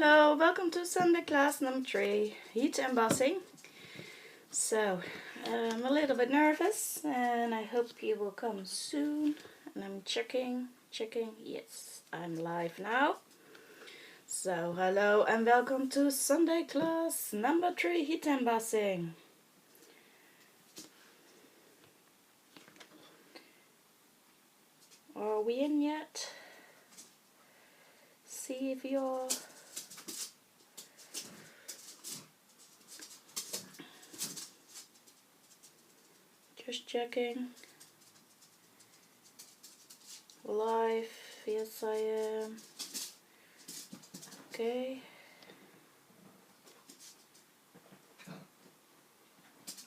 Hello, welcome to Sunday class number 3, heat embossing. So, I'm a little bit nervous and I hope you will come soon. And I'm checking, yes, I'm live now. So, hello and welcome to Sunday class number 3, heat embossing. Are we in yet? See if you're... Just checking. Live, yes I am. Okay.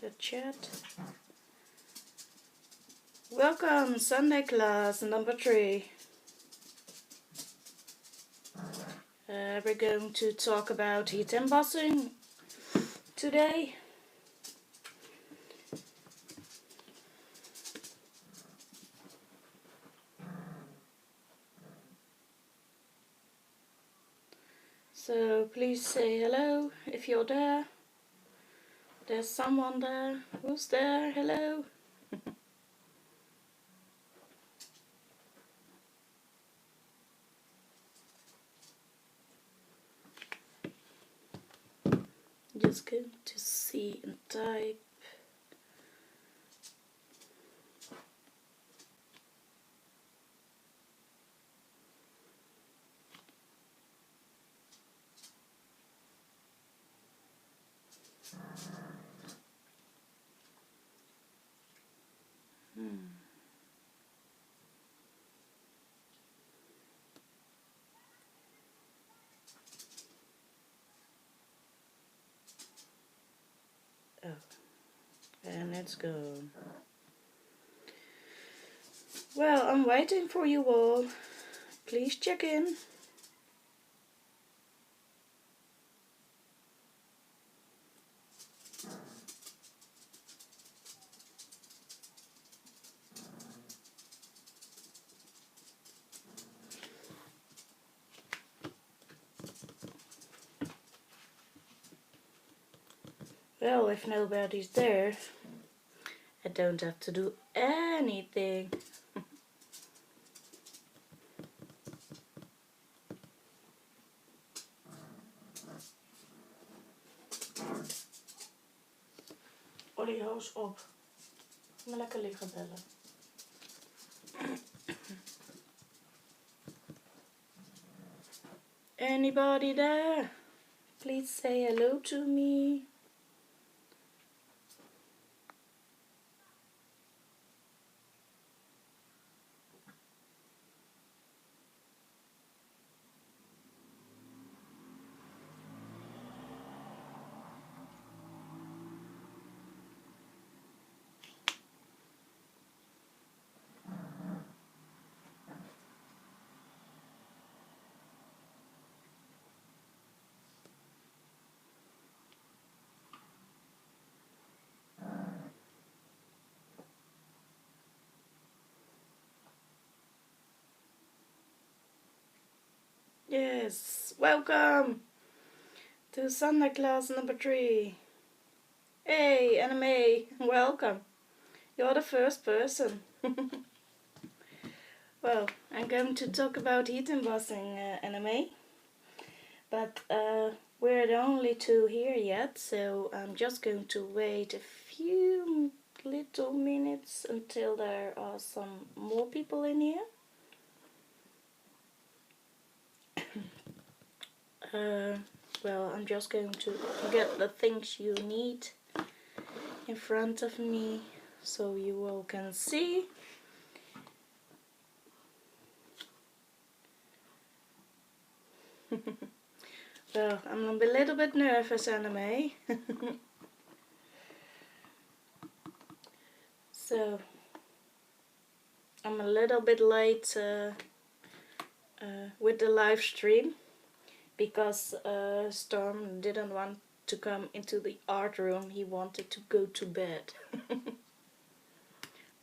The chat. Welcome, Sunday class number 3. We're going to talk about heat embossing today. So please say hello if you're there. There's someone there. Who's there? Hello. Just going to see and type. Oh, and it's gone. Well, I'm waiting for you all. Please check in. Well, if nobody's there, I don't have to do anything. Ollie, hou eens op. Maar lekker liggen bellen. Anybody there? Please say hello to me. Yes, welcome to Sunday class number 3. Hey, Anime, welcome. You're the first person. Well, I'm going to talk about heat embossing, Anime. But we're the only 2 here yet, so I'm just going to wait a few little minutes until there are some more people in here. Well, I'm just going to get the things you need in front of me so you all can see. Well, I'm a little bit nervous, Anime. So, I'm a little bit late with the live stream because Storm didn't want to come into the art room. He wanted to go to bed.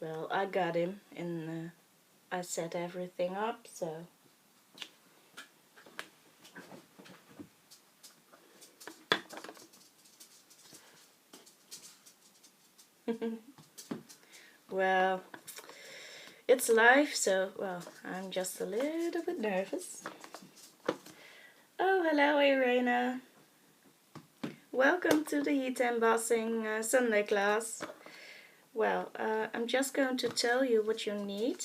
Well, I got him and I set everything up, so Well, it's live, so, well, I'm just a little bit nervous. Oh, hello Irena. Welcome to the heat embossing Sunday class. Well, I'm just going to tell you what you need.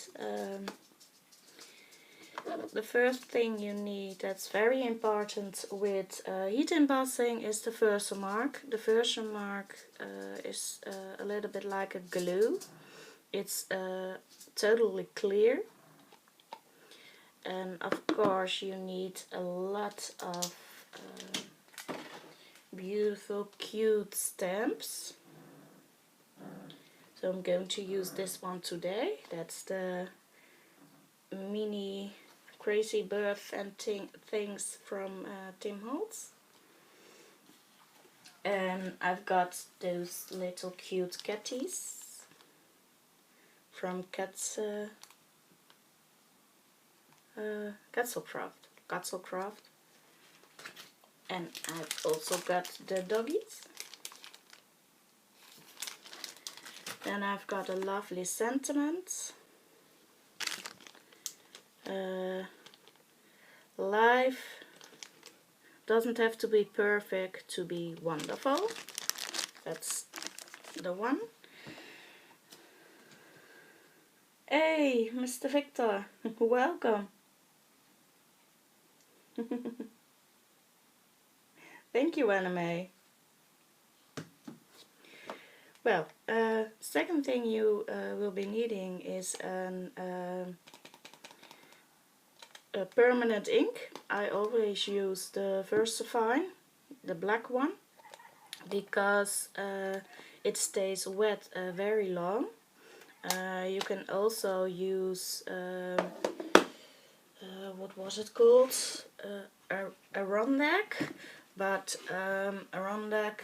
The first thing you need that's very important with heat embossing is the VersaMark. The VersaMark is a little bit like a glue. It's totally clear. And of course you need a lot of beautiful, cute stamps. So I'm going to use this one today. That's the mini crazy bird and things from Tim Holtz. And I've got those little cute catties from Katzelcraft. And I've also got the doggies. Then I've got a lovely sentiment. Life doesn't have to be perfect to be wonderful. That's the one. Hey, Mr. Victor, welcome. Thank you, Anime. Well, second thing you will be needing is a permanent ink. I always use the Versafine, the black one, because it stays wet very long. You can also use what was it called? A Rondak, but a Rondak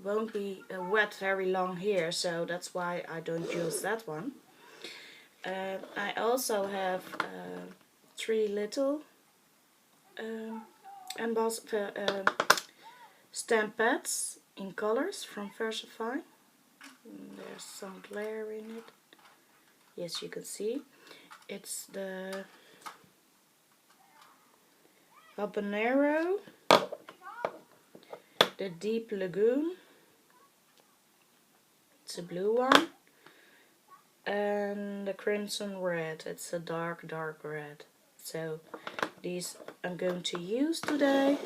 won't be wet very long here, so that's why I don't use that one. I also have 3 little stamp pads in colors from Versafine. There's some glare in it. Yes, you can see. It's the Habanero, the Deep Lagoon, it's a blue one, and the Crimson Red, it's a dark red. So these I'm going to use today.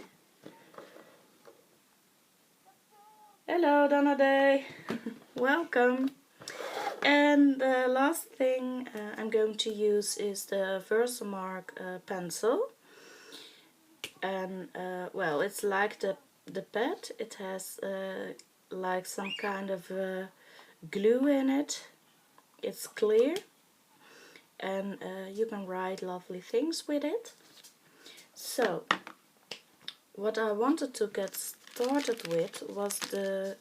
Hello Donna Day, welcome. And the last thing I'm going to use is the VersaMark pencil. And well, it's like the pad. It has like some kind of glue in it. It's clear, and you can write lovely things with it. So what I wanted to get started with was the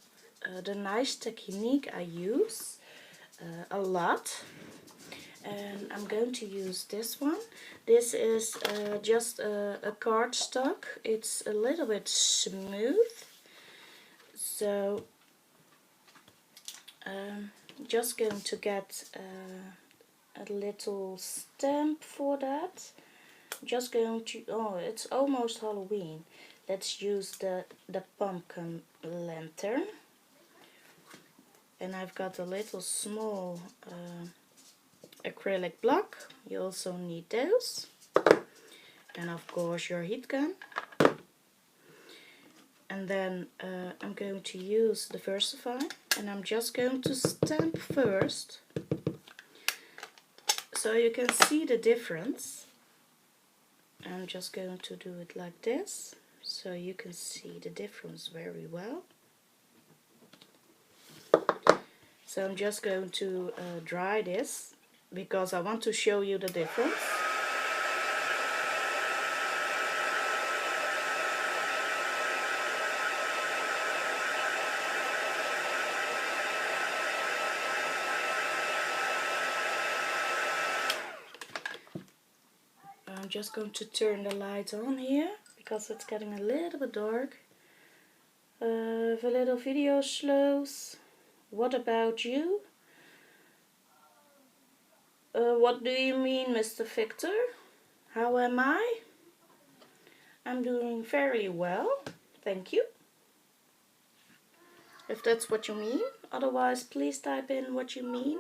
nice technique I use a lot, and I'm going to use this one. This is just a cardstock. It's a little bit smooth, so just going to get a little stamp for that. Just going to, oh, it's almost Halloween. Let's use the pumpkin lantern. And I've got a little small acrylic block. You also need those. And of course your heat gun. And then I'm going to use the Versafine. And I'm just going to stamp first. So you can see the difference. I'm just going to do it like this. So you can see the difference very well. So I'm just going to dry this, because I want to show you the difference. I'm just going to turn the light on here, because it's getting a little bit dark. A little video slows. What about you? What do you mean, Mr. Victor? How am I? I'm doing fairly well, thank you. If that's what you mean. Otherwise, please type in what you mean.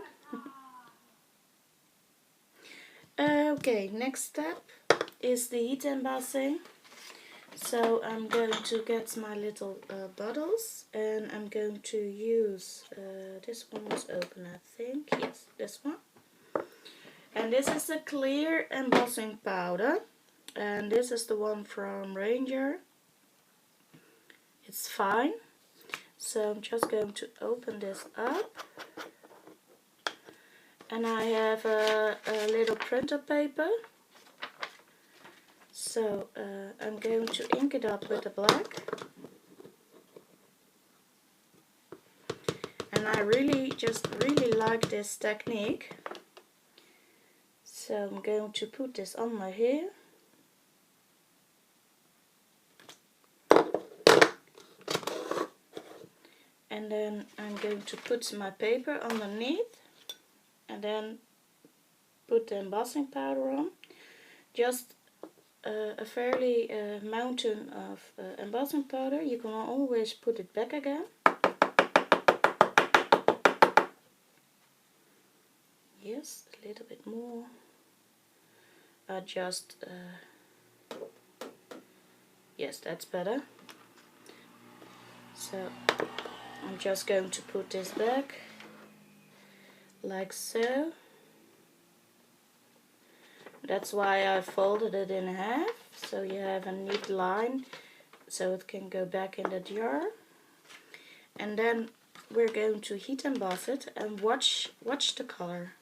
Okay, next step is the heat embossing. So I'm going to get my little bottles, and I'm going to use, this one was open I think, yes, this one. And this is a clear embossing powder, and this is the one from Ranger. It's fine. So I'm just going to open this up. And I have a little printer paper. So I'm going to ink it up with the black. And I really like this technique. So I'm going to put this on my hair. And then I'm going to put my paper underneath. And then put the embossing powder on. Just a fairly mountain of embossing powder. You can always put it back again. Yes, a little bit more. Just yes, that's better. So I'm just going to put this back like so. That's why I folded it in half, so you have a neat line so it can go back in the jar. And then we're going to heat emboss it and watch the color.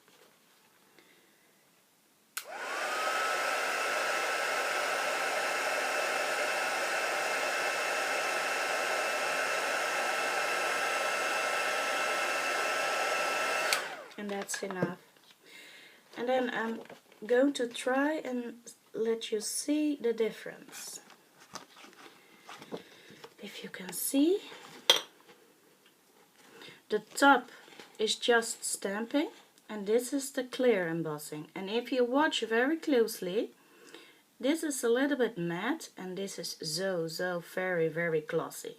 And that's enough. And then I'm going to try and let you see the difference. If you can see, the top is just stamping and this is the clear embossing. And if you watch very closely, this is a little bit matte and this is so very glossy.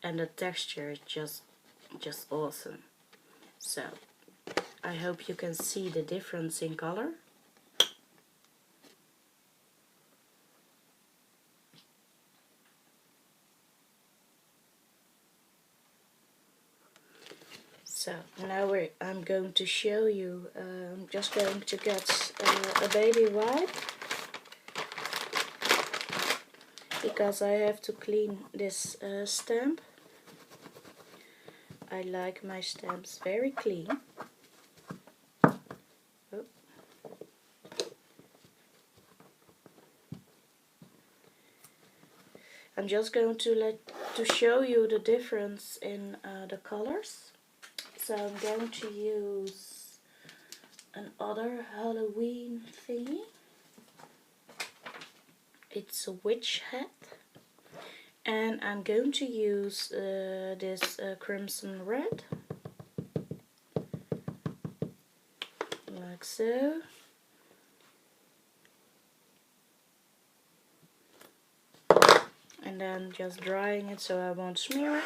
And the texture is just awesome. So I hope you can see the difference in color. So now I'm going to show you, I'm just going to get a baby wipe, because I have to clean this stamp. I like my stamps very clean. Oh. I'm just going to show you the difference in the colors. So I'm going to use another Halloween thingy. It's a witch hat. And I'm going to use this crimson red. Like so. And then just drying it so I won't smear it.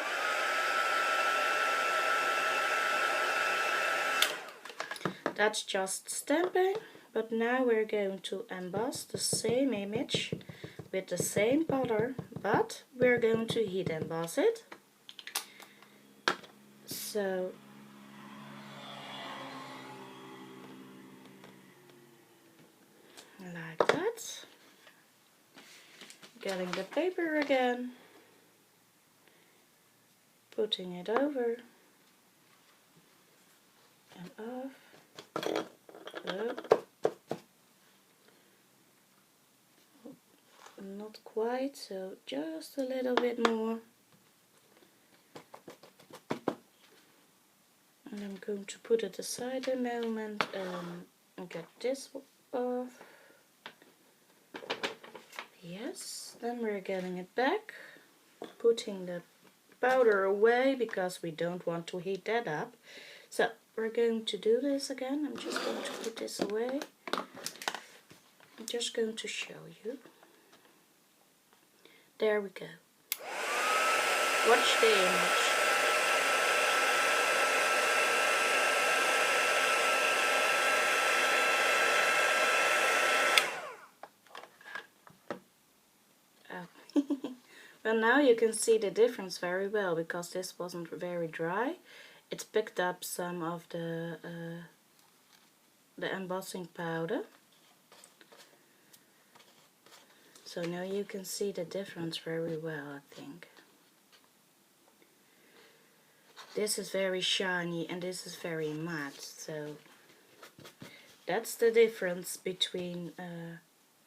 That's just stamping, but now we're going to emboss the same image with the same color, but we're going to heat emboss it. So like that. Getting the paper again, putting it over and off. So, not quite, so just a little bit more. And I'm going to put it aside a moment and get this off. Yes, then we're getting it back, putting the powder away because we don't want to heat that up. So we're going to do this again. I'm just going to put this away. I'm just going to show you. There we go. Watch the image. Well, now you can see the difference very well because this wasn't very dry. It's picked up some of the embossing powder. So now you can see the difference very well, I think. This is very shiny and this is very matte. So that's the difference between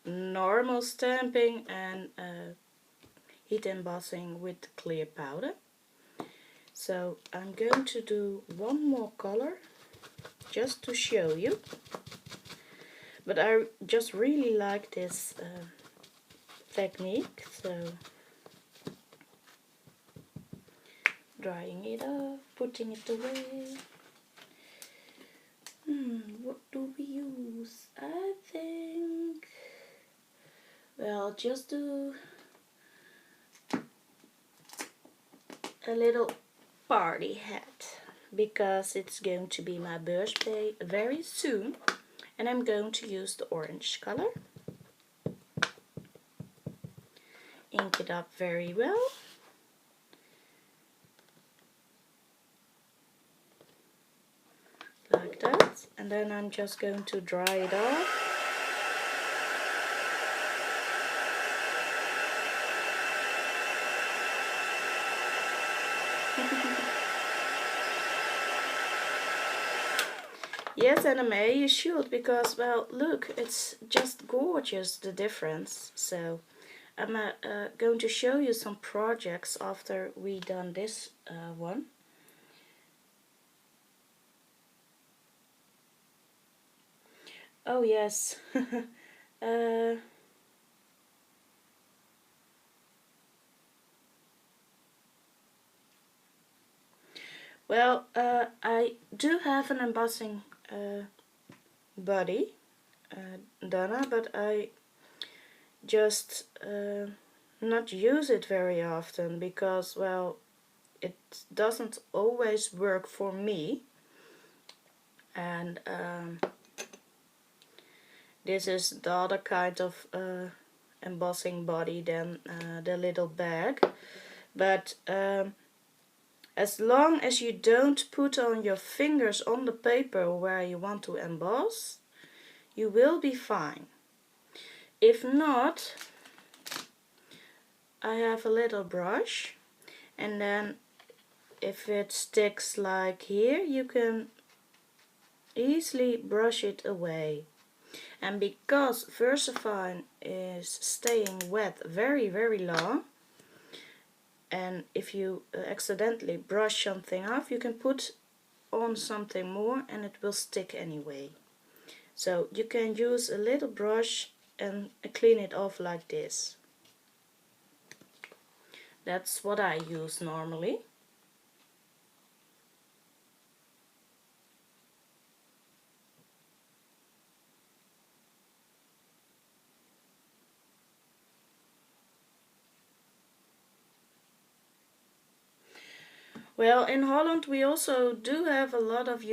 normal stamping and heat embossing with clear powder. So I'm going to do one more color just to show you. But I just really like this technique. So drying it off, putting it away. What do we use? I think, well, just do a little party hat because it's going to be my birthday very soon and I'm going to use the orange color. Ink it up very well. Like that, and then I'm just going to dry it off. Yes, Anime, you should, because, well, look, it's just gorgeous, the difference. So I'm going to show you some projects after we done this one. Oh yes. Well, I do have an embossing body, Donna, but I just not use it very often because, well, it doesn't always work for me. And this is the other kind of embossing body than the little bag. But as long as you don't put on your fingers on the paper where you want to emboss, you will be fine. If not, I have a little brush, and then if it sticks like here, you can easily brush it away. And because Versafine is staying wet very, very long, and if you accidentally brush something off, you can put on something more and it will stick anyway. So you can use a little brush and clean it off like this. That's what I use normally. Well, in Holland we also do have a lot of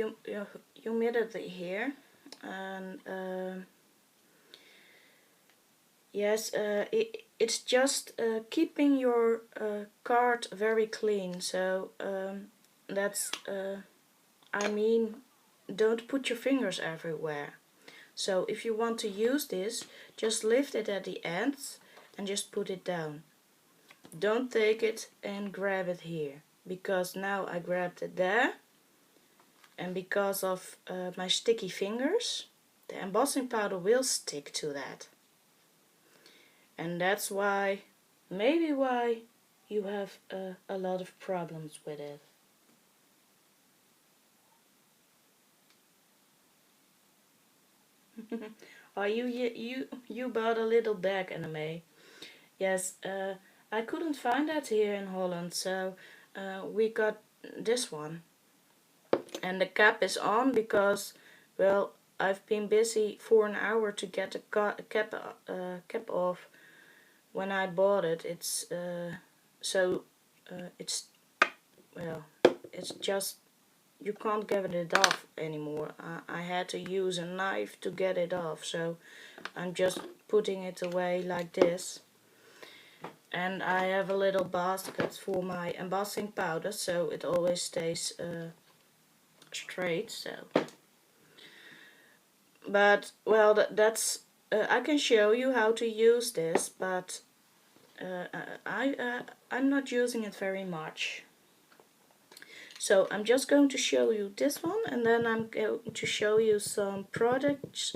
humidity here, and yes, it's just keeping your card very clean. So that's, I mean, don't put your fingers everywhere. So if you want to use this, just lift it at the ends and just put it down. Don't take it and grab it here, because now I grabbed it there, and because of my sticky fingers, the embossing powder will stick to that. And that's why, maybe why, you have a lot of problems with it. Oh, you bought a little bag, Anime. Yes, I couldn't find that here in Holland, so we got this one, and the cap is on because, well, I've been busy for an hour to get the cap off. When I bought it, it's it's, well, it's just, you can't get it off anymore. I had to use a knife to get it off, so I'm just putting it away like this. And I have a little basket for my embossing powder, so it always stays straight. So, but well, that's I can show you how to use this, but I'm not using it very much. So I'm just going to show you this one, and then I'm going to show you some projects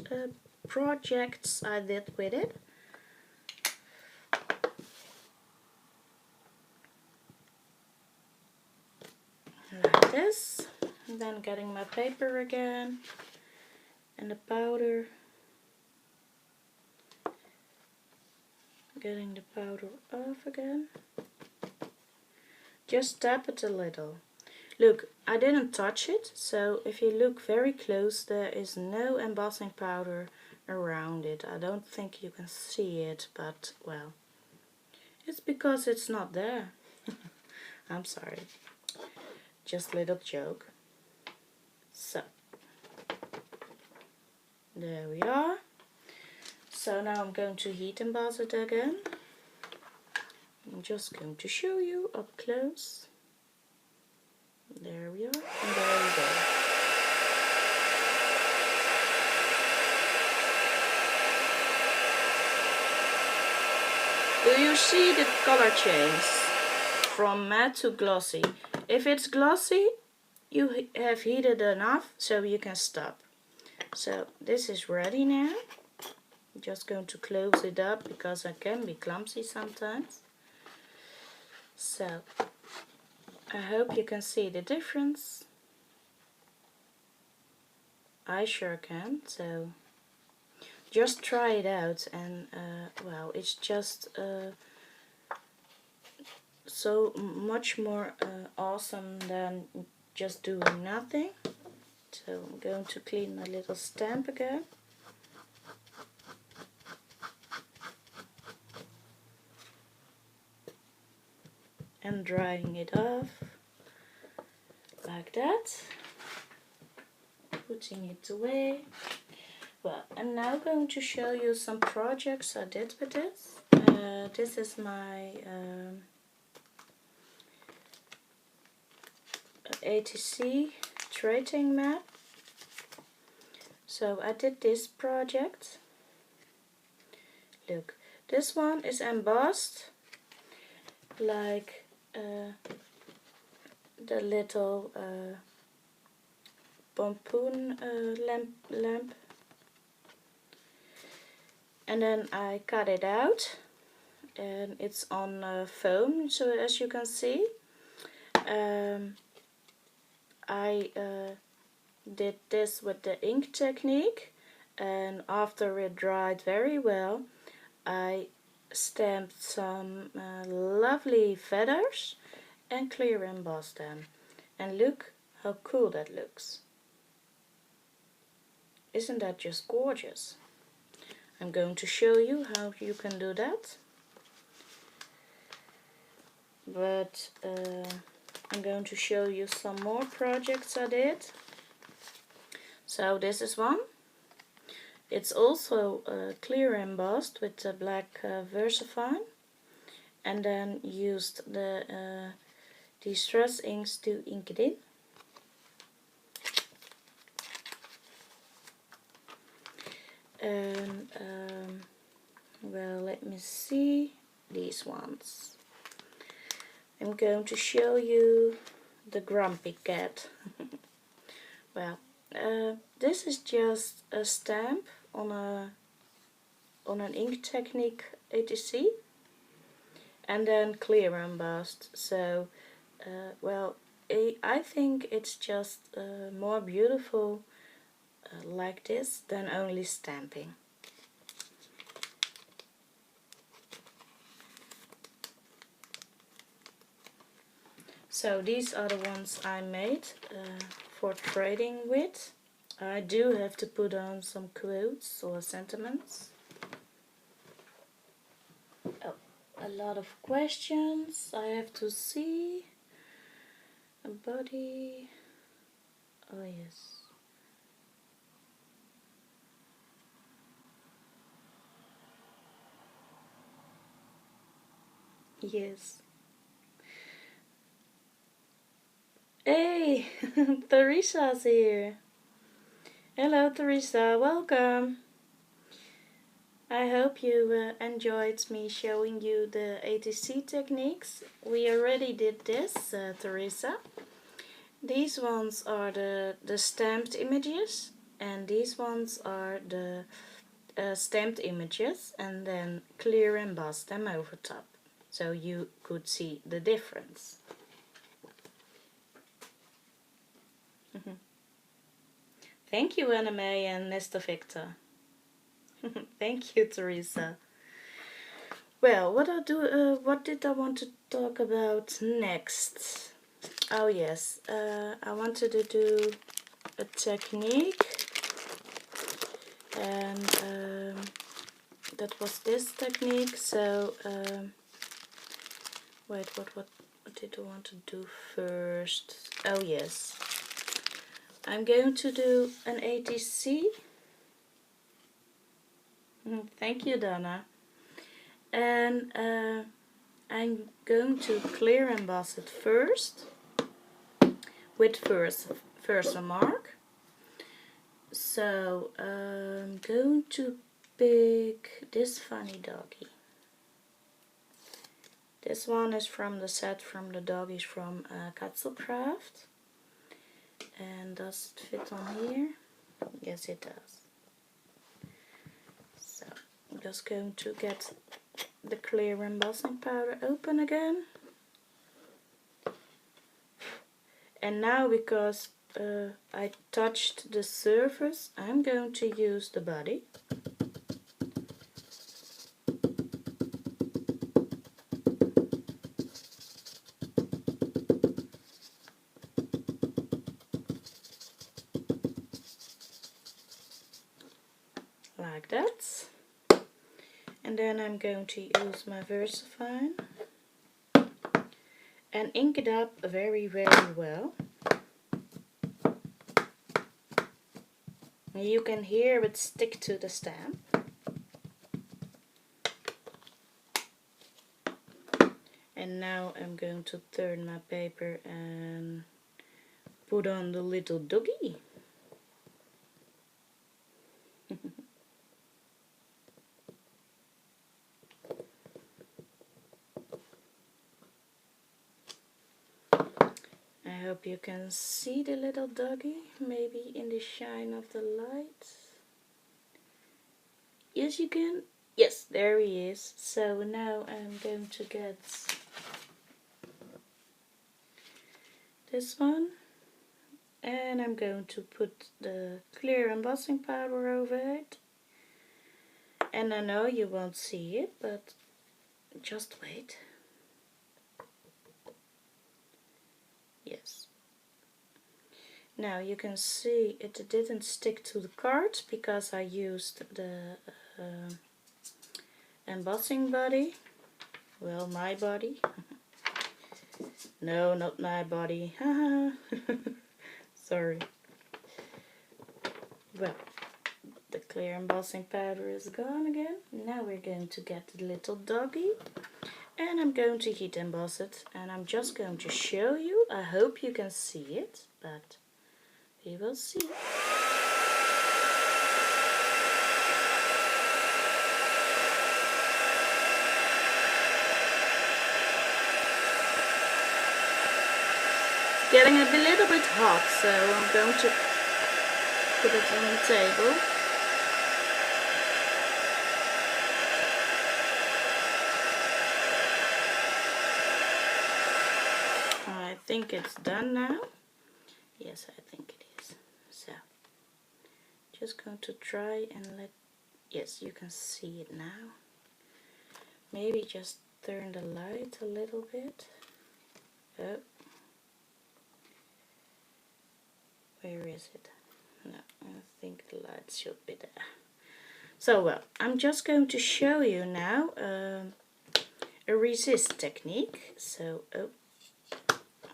I did with it. Like this, and then getting my paper again and the powder, getting the powder off again. Just tap it a little. Look, I didn't touch it, so if you look very close, there is no embossing powder around it. I don't think you can see it, but well, it's because it's not there. I'm sorry. Just a little joke. So, there we are. So now I'm going to heat emboss it again. I'm just going to show you up close. There we are, and there we go. Do you see the color change from matte to glossy? If it's glossy, you have heated enough, so you can stop. So this is ready now. I'm just going to close it up because I can be clumsy sometimes. So I hope you can see the difference. I sure can. So just try it out, and well, it's just so much more awesome than just doing nothing. So I'm going to clean my little stamp again. And drying it off like that, putting it away. Well, I'm now going to show you some projects I did with this. This is my EC trading map. So I did this project. Look, this one is embossed like the little pompoon lamp, and then I cut it out, and it's on foam, so as you can see. I did this with the ink technique, and after it dried very well, I stamped some lovely feathers and clear embossed them. And look how cool that looks. Isn't that just gorgeous? I'm going to show you how you can do that. But I'm going to show you some more projects I did. So this is one. It's also clear embossed with the black Versafine, and then used the distress inks to ink it in. And well, let me see these ones. I'm going to show you the grumpy cat. Well, this is just a stamp on an ink technique EC, and then clear embossed. So well, I think it's just more beautiful like this than only stamping. So these are the ones I made for trading with. I do have to put on some quotes or sentiments. Oh, a lot of questions I have to see. A body. Oh yes. Yes. Hey, Teresa's here. Hello Teresa, welcome. I hope you enjoyed me showing you the ATC techniques. We already did this, Teresa. These ones are the stamped images, and these ones are the stamped images, and then clear emboss them over top, so you could see the difference. Thank you, Anna May and Nesta Victor. Thank you, Teresa. Well, what did I want to talk about next? Oh yes, I wanted to do a technique, and that was this technique. So wait, what did I want to do first? Oh yes, I'm going to do an ATC. Thank you, Donna. And I'm going to clear emboss it first with VersaMark. So I'm going to pick this funny doggy. This one is from the set from the doggies from Cardstock. And does it fit on here? Yes, it does. So I'm just going to get the clear embossing powder open again. And now, because I touched the surface, I'm going to use the body. Like that. And then I'm going to use my Versafine and ink it up very, very well. You can hear it stick to the stamp. And now I'm going to turn my paper and put on the little doggy. I hope you can see the little doggy, maybe in the shine of the light. Yes, you can. Yes, there he is. So now I'm going to get this one, and I'm going to put the clear embossing powder over it. And I know you won't see it, but just wait. Yes. Now you can see it didn't stick to the card because I used the embossing body. Well, my body. No, not my body. Sorry. Well, the clear embossing powder is gone again. Now we're going to get the little doggy. And I'm going to heat emboss it. And I'm just going to show you. I hope you can see it, but we will see. Getting a little bit hot, so I'm going to put it on the table. I think it's done now. Yes, I think it is. So, just going to try and let, yes, you can see it now. Maybe just turn the light a little bit. Oh. Where is it? No, I think the light should be there. So well, I'm just going to show you now a resist technique. So I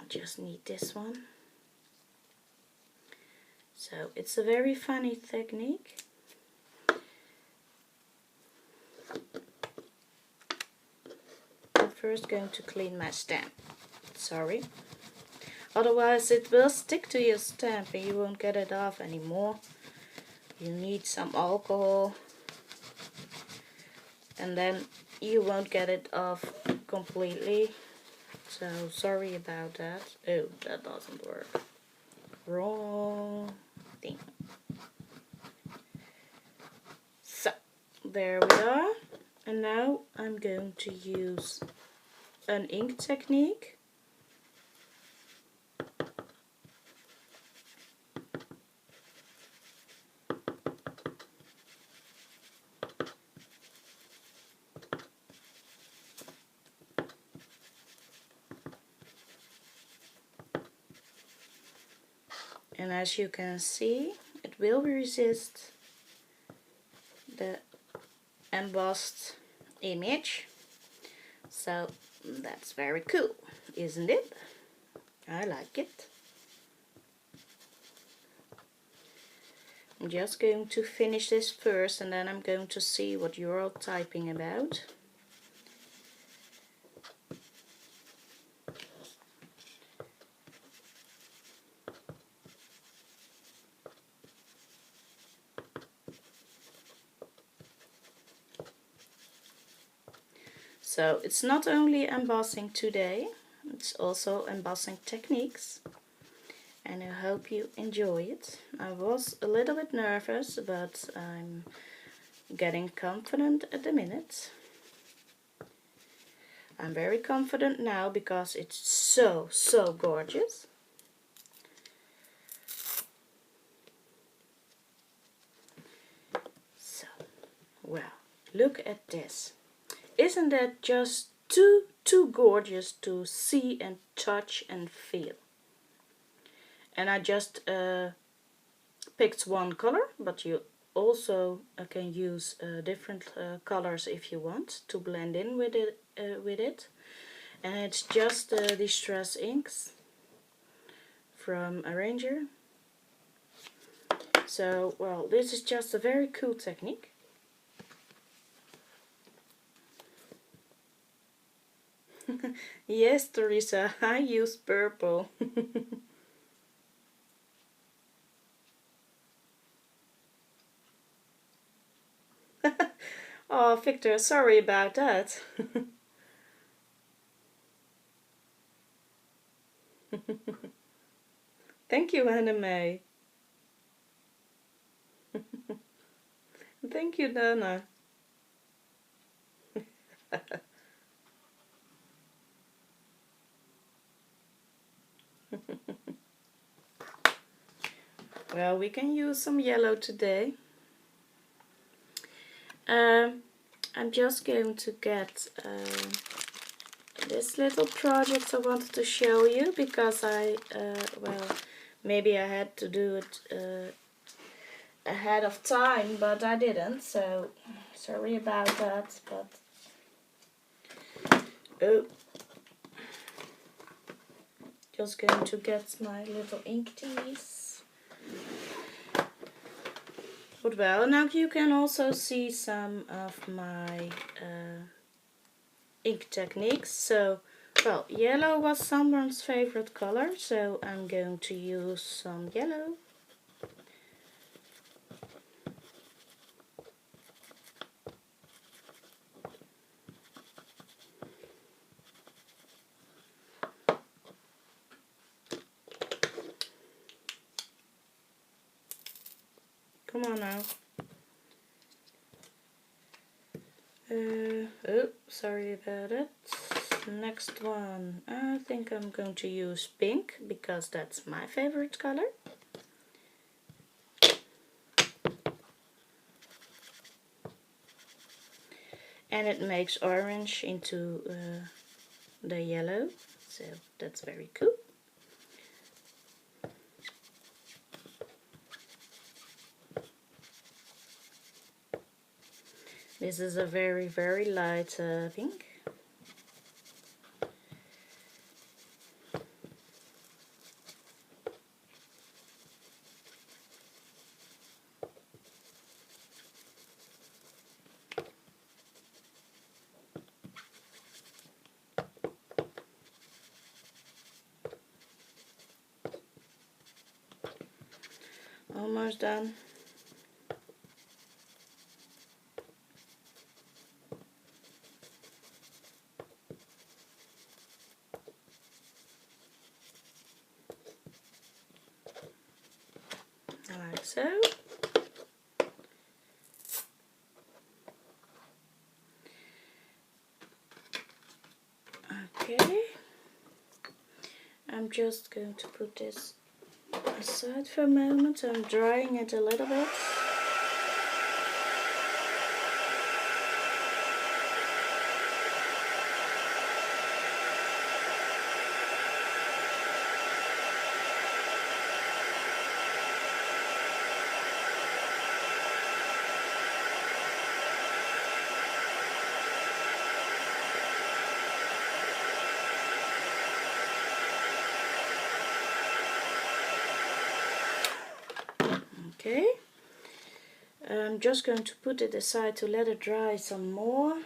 just need this one. So it's a very funny technique. I'm first going to clean my stamp. Sorry. Otherwise it will stick to your stamp and you won't get it off anymore. You need some alcohol. And then you won't get it off completely. So sorry about that. Oh, that doesn't work. Wrong thing. So there we are. And now I'm going to use an ink technique. And as you can see, it will resist the embossed image. So that's very cool, isn't it? I like it. I'm just going to finish this first and then I'm going to see what you're all typing about. So it's not only embossing today, it's also embossing techniques. And I hope you enjoy it. I was a little bit nervous, but I'm getting confident at the minute. I'm very confident now because it's so gorgeous. So, well, look at this. Isn't that just too gorgeous to see and touch and feel? And I just picked one color, but you also can use different colors if you want to blend in with it. And it's just Distress inks from Arranger. So well, this is just a very cool technique. Yes, Teresa, I use purple. Oh, Victor, sorry about that. Thank you, Anna-May. Thank you, Dana. Well, we can use some yellow today. I'm just going to get this little project I wanted to show you because well, maybe I had to do it ahead of time, but I didn't, so sorry about that. But oh, just going to get my little ink teas. But well, now you can also see some of my ink techniques. So, well, yellow was someone's favorite color, so I'm going to use some yellow. Come on now. Oh, sorry about it. Next one. I think I'm going to use pink because that's my favorite color. And it makes orange into the yellow. So that's very cool. This is a very, very light pink. Almost done. Like so. Okay. I'm just going to put this aside for a moment. I'm drying it a little bit. Okay, I'm just going to put it aside to let it dry some more.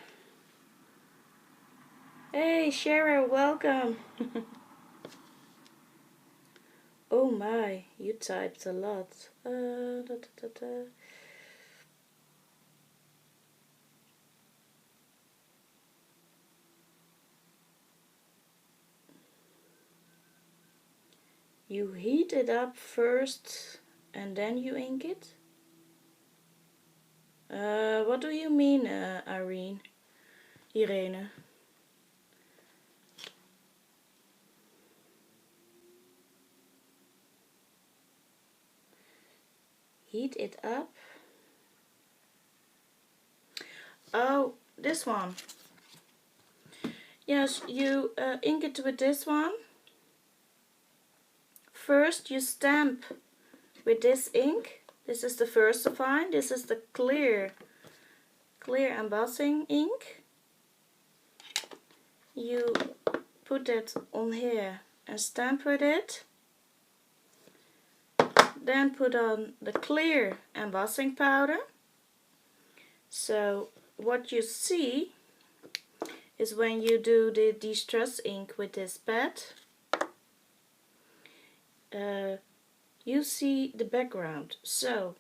Hey Cheryl, welcome. Oh my, you typed a lot. You heat it up first and then you ink it? What do you mean, Irene? Irene? Heat it up? Oh, this one. Yes, you ink it with this one. First you stamp with this ink. This is the Versafine. This is the clear embossing ink. You put it on here and stamp with it. Then put on the clear embossing powder. So what you see is when you do the distress ink with this pad, you see the background. So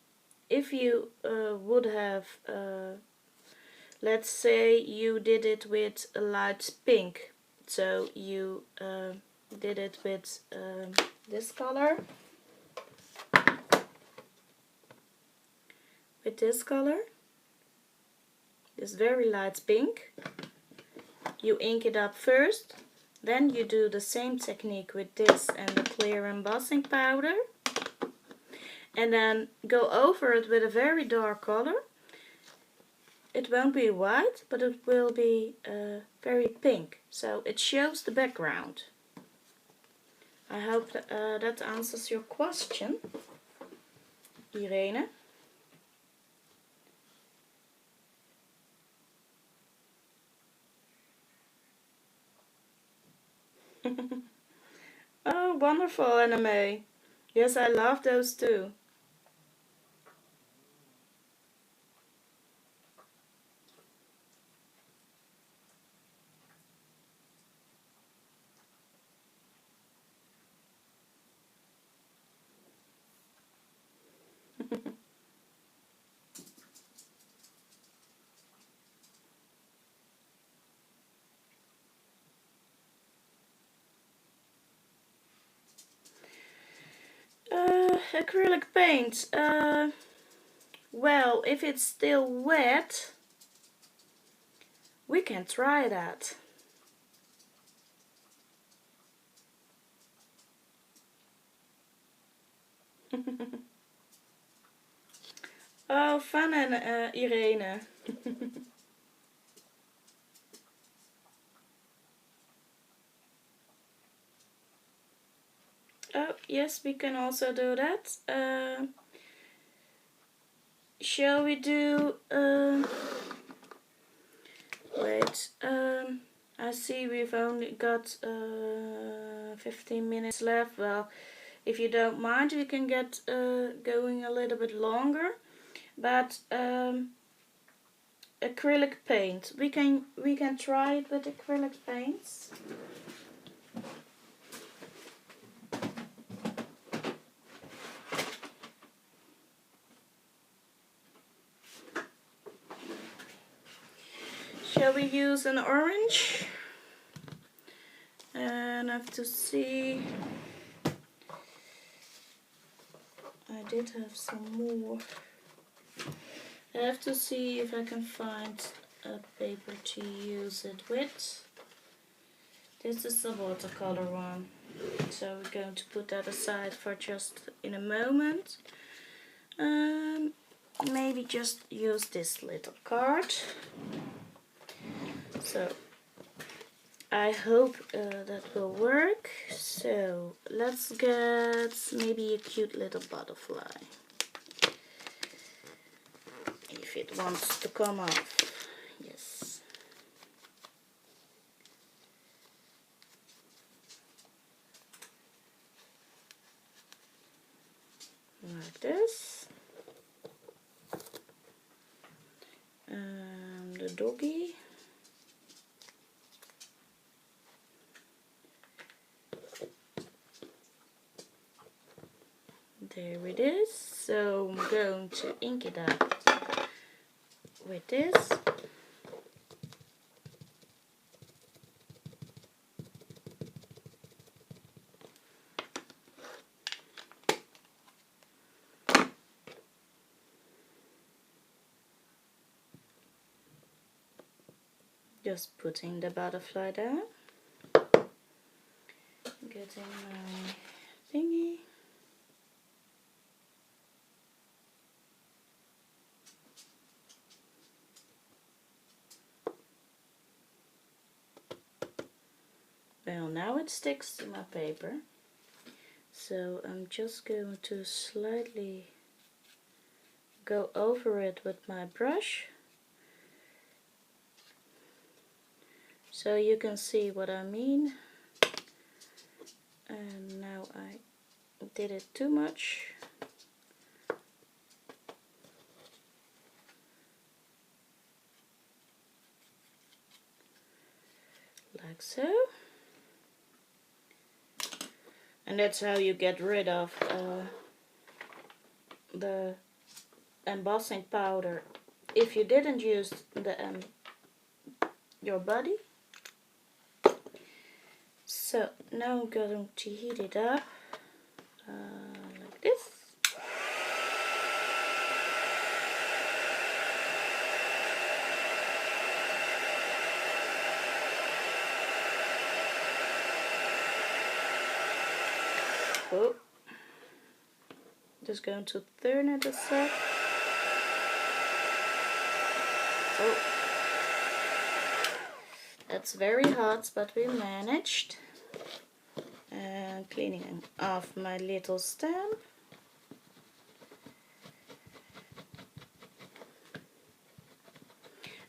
if you would have, let's say you did it with a light pink, so you did it with this color, this very light pink. You ink it up first, then you do the same technique with this and the clear embossing powder, and then go over it with a very dark color. It won't be white, but it will be very pink, so it shows the background. I hope that answers your question, Irene. Oh, wonderful, Anime. Yes, I love those too. Acrylic paint. Well, if it's still wet, we can try that. Oh, fun, and Irene. Oh, yes, we can also do that. Shall we do wait. I see we've only got 15 minutes left. Well, if you don't mind, we can get going a little bit longer. But acrylic paint, we can try it with acrylic paints. Shall we use an orange? And I have to see. I did have some more. I have to see if I can find a paper to use it with. This is the watercolor one. So we're going to put that aside for just in a moment. Maybe just use this little card. So I hope that will work. So let's get maybe a cute little butterfly. If it wants to come off. Yes. Like this. And the doggy. There it is. So I'm going to ink it up with this. Just putting the butterfly there. Getting my thingy. Well, now it sticks to my paper, so I'm just going to slightly go over it with my brush so you can see what I mean. And now I did it too much. Like so. And that's how you get rid of the embossing powder if you didn't use the your body. So now I'm going to heat it up like this. Oh, just going to turn it a sec. Oh, that's very hot, but we managed. And cleaning off my little stamp.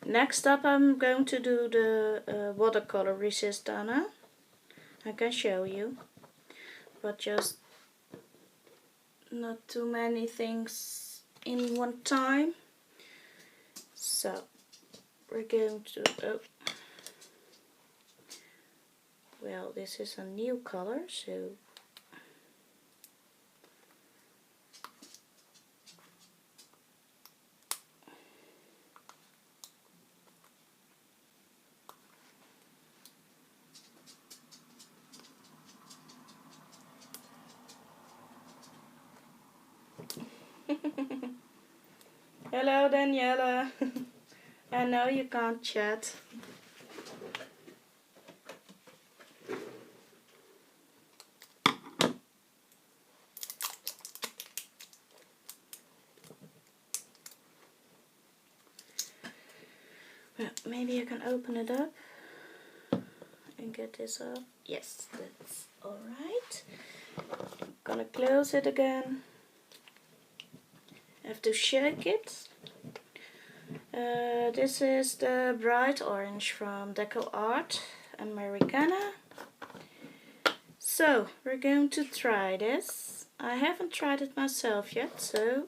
Next up, I'm going to do the watercolor resistana. I can show you. But just not too many things in one time. So we're going to, oh, well, this is a new color, so hello Daniela. I know you can't chat. Well, maybe I can open it up and get this up. Yes, that's alright. I'm gonna close it again. I have to shake it. This is the bright orange from Deco Art Americana. So we're going to try this. I haven't tried it myself yet, so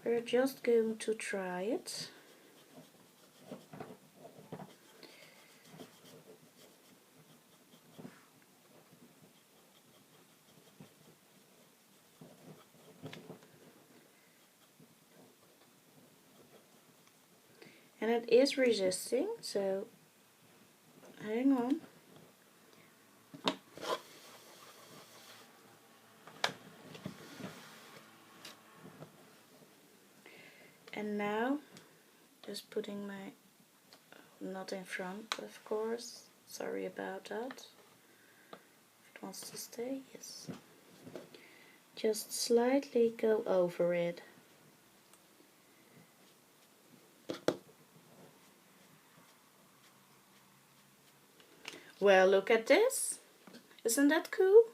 we're just going to try it. And it is resisting, so hang on. And now, just putting my, not in front of course, sorry about that. If it wants to stay, yes. Just slightly go over it. Well, look at this. Isn't that cool?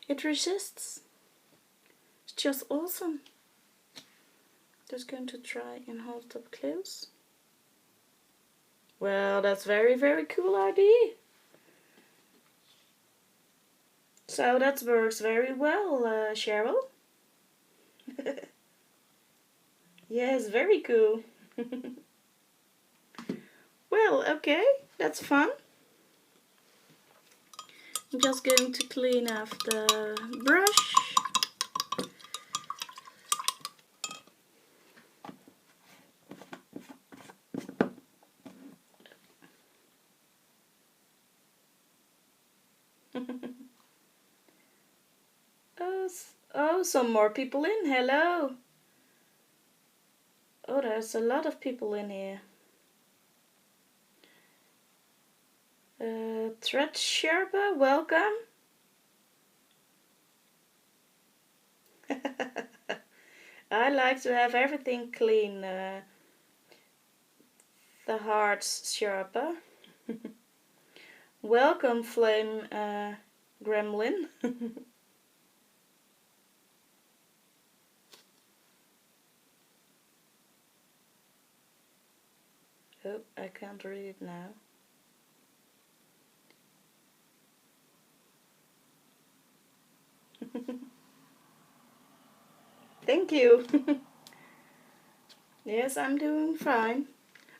It resists. It's just awesome. Just going to try and hold it up close. Well, that's very, very cool idea. So that works very well, Cheryl. Yes, very cool. Well, okay, that's fun. I'm just going to clean off the brush. Oh, some more people in. Hello. Oh, there's a lot of people in here. Thread Sherpa, welcome. I like to have everything clean. The Hearts Sherpa. Welcome, Flame Gremlin. Oh, I can't read it now. Thank you. Yes, I'm doing fine.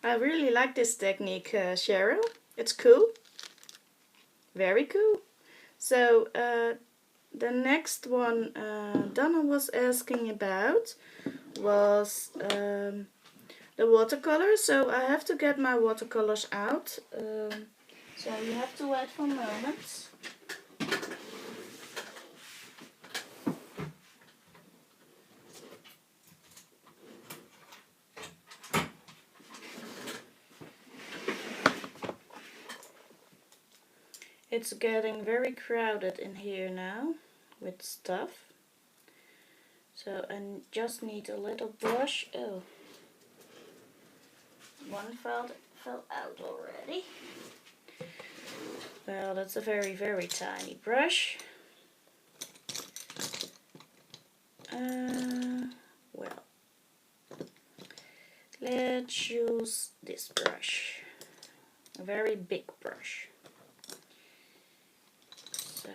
I really like this technique, Cheryl. It's cool. Very cool. So, the next one Donna was asking about was the watercolors. So I have to get my watercolors out. So you have to wait for a moment. It's getting very crowded in here now with stuff. So I just need a little brush. Oh, one fell out already. Well, that's a very, very tiny brush. Well, let's use this brush. A very big brush. So,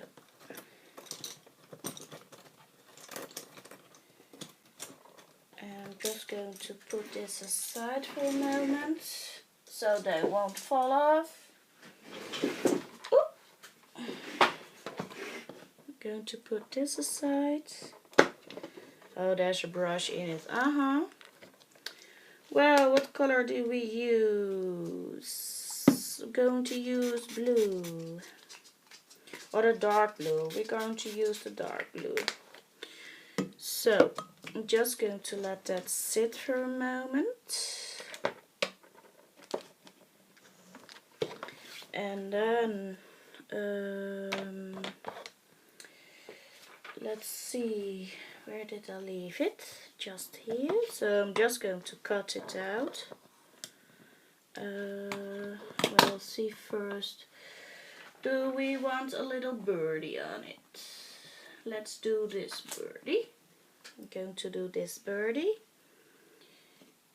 I'm just going to put this aside for a moment so they won't fall off. I'm going to put this aside. Oh, there's a brush in it. Well, what color do we use? I'm going to use blue. Or the dark blue. We're going to use the dark blue. So, I'm just going to let that sit for a moment. And then, let's see, where did I leave it? Just here. So I'm just going to cut it out. We'll see first. Do we want a little birdie on it? Let's do this birdie. I'm going to do this birdie.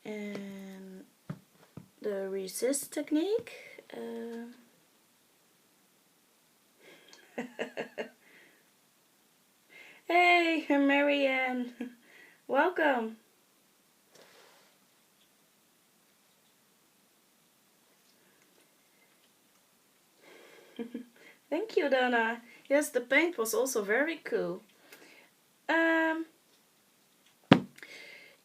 and the resist technique. Hey, Marianne, welcome. Thank you, Donna. Yes, the paint was also very cool.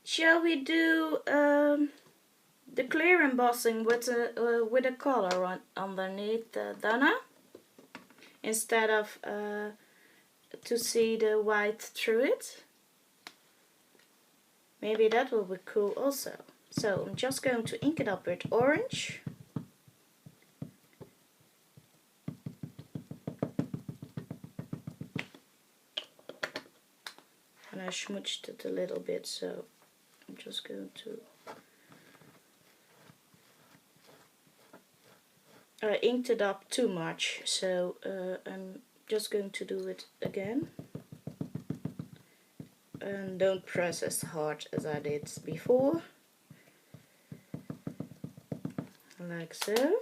Shall we do the clear embossing with a color on underneath, Donna? Instead of to see the white through it. Maybe that will be cool also. So I'm just going to ink it up with orange. And I smooched it a little bit, so I'm just going to I inked it up too much, so I'm just going to do it again. And don't press as hard as I did before. Like so.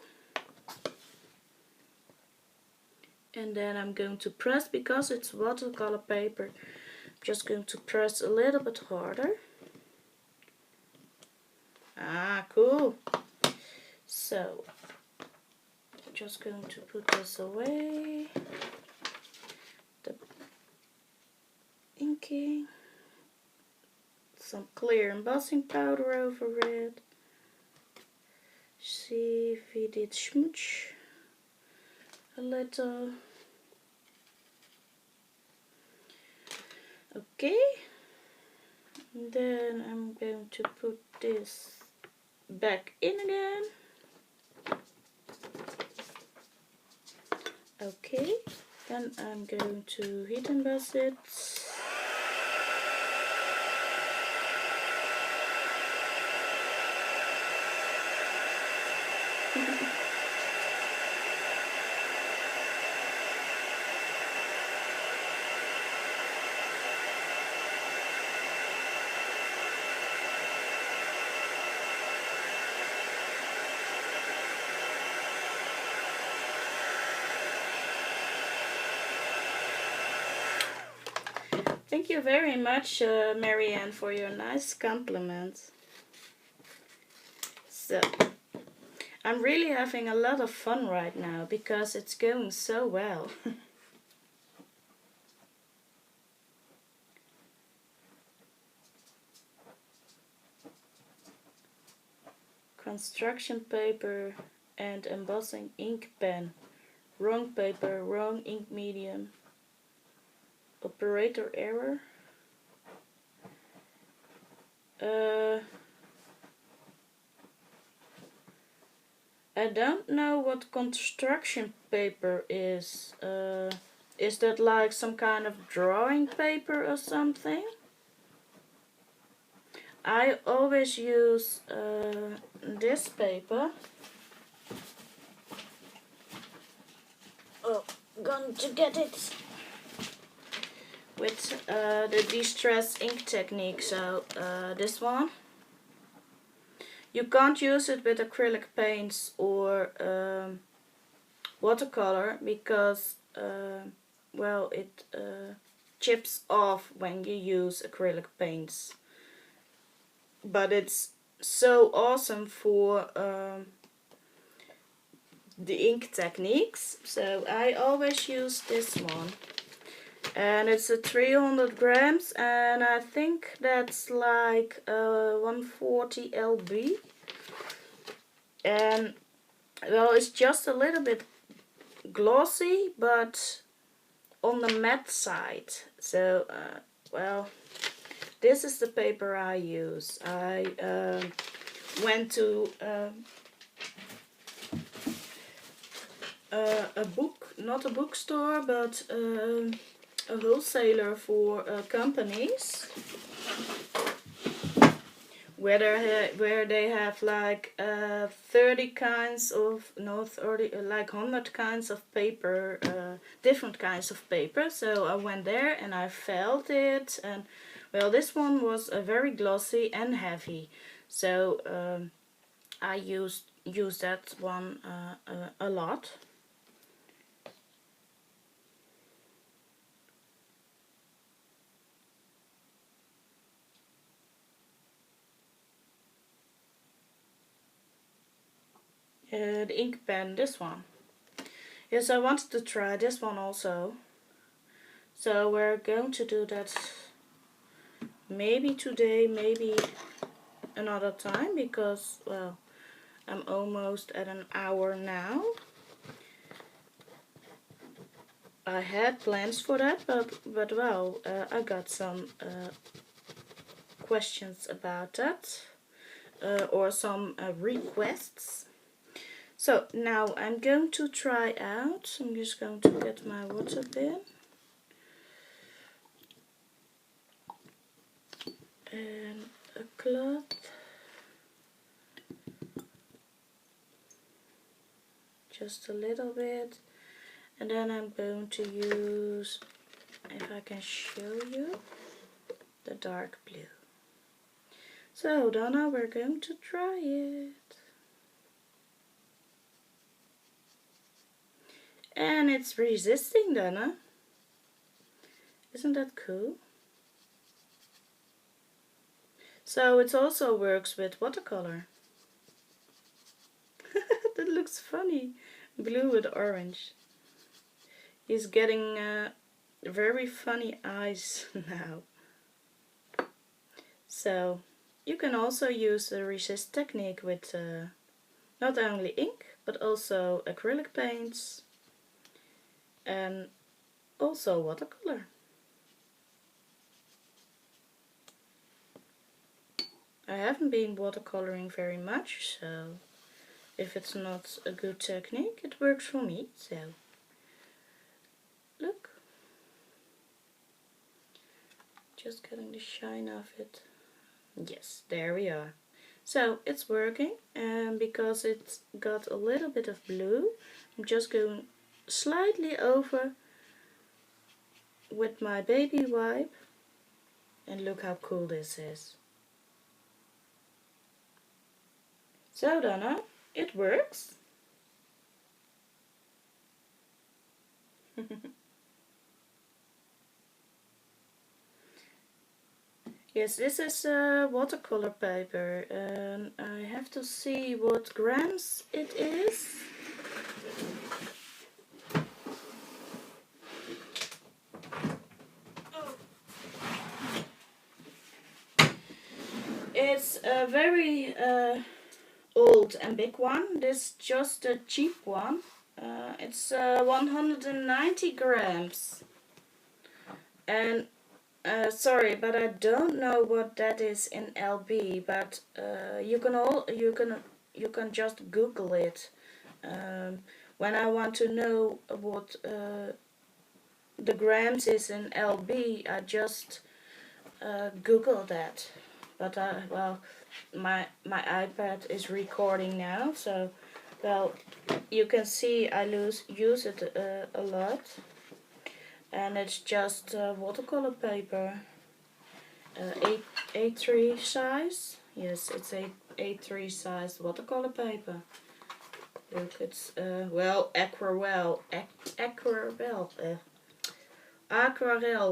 And then I'm going to press, because it's watercolor paper, I'm just going to press a little bit harder. Ah, cool. So, I'm just going to put this away. The inking. Some clear embossing powder over it. See if we did smooch a little. Okay. And then I'm going to put this back in again. Okay. Then I'm going to heat emboss it. Thank you very much, Marianne, for your nice compliment. So, I'm really having a lot of fun right now because it's going so well. Construction paper and embossing ink pen. Wrong paper, wrong ink medium. Operator error. I don't know what construction paper is. Is that like some kind of drawing paper or something? I always use this paper. Oh, going to get it. With the distress ink technique, so this one. You can't use it with acrylic paints or watercolor because well, it chips off when you use acrylic paints. But it's so awesome for the ink techniques, so I always use this one. And it's a 300 grams, and I think that's like 140 lb. And well, it's just a little bit glossy, but on the matte side. So well, this is the paper I use. I went to a book, not a bookstore, but a wholesaler for companies, where they have like 30 kinds of, no, 30, like 100 kinds of paper, different kinds of paper. So I went there and I felt it, and well, this one was very glossy and heavy. So I use that one a lot. The ink pen, this one. Yes, I wanted to try this one also. So we're going to do that maybe today, maybe another time, because, well, I'm almost at an hour now. I had plans for that, but well, I got some questions about that, or some requests. So now I'm going to try out. I'm just going to get my water bin. And a cloth. Just a little bit. And then I'm going to use, if I can show you, the dark blue. So Donna, we're going to try it. And it's resisting, Donna. Isn't that cool? So it also works with watercolor. That looks funny. Blue with orange. He's getting very funny eyes now. So you can also use the resist technique with not only ink, but also acrylic paints and also watercolor. I haven't been watercoloring very much, so if it's not a good technique, it works for me. So look, just getting the shine off it. Yes, there we are. So it's working, and because it's got a little bit of blue, I'm just going slightly over with my baby wipe, and look how cool this is. So Donna, it works. Yes, this is watercolor paper, and I have to see what grams it is. It's a very old and big one. This is just a cheap one. It's 190 grams. And sorry, but I don't know what that is in LB. But you can just Google it. When I want to know what the grams is in LB, I just Google that. But well, my iPad is recording now, so well, you can see I use it a lot, and it's just watercolor paper, A3 size. Yes, it's A3 size watercolor paper. Look, it's well, aquarelle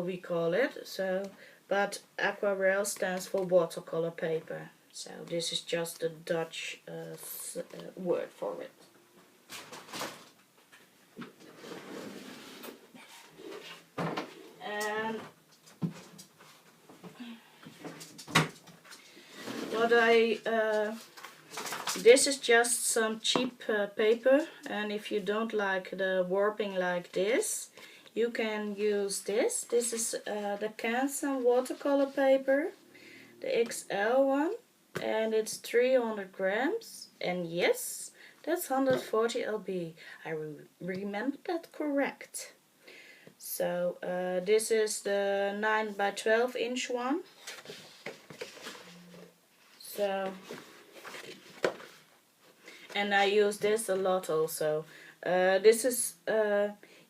we call it. So, but aquarelle stands for watercolor paper. So this is just a Dutch word for it. And what this is just some cheap paper, and if you don't like the warping like this, you can use this. This is the Canson watercolor paper, the XL one, and it's 300 grams, and yes, that's 140 lb. I remember that correct. So this is the 9 by 12 inch one. So, and I use this a lot also. This is,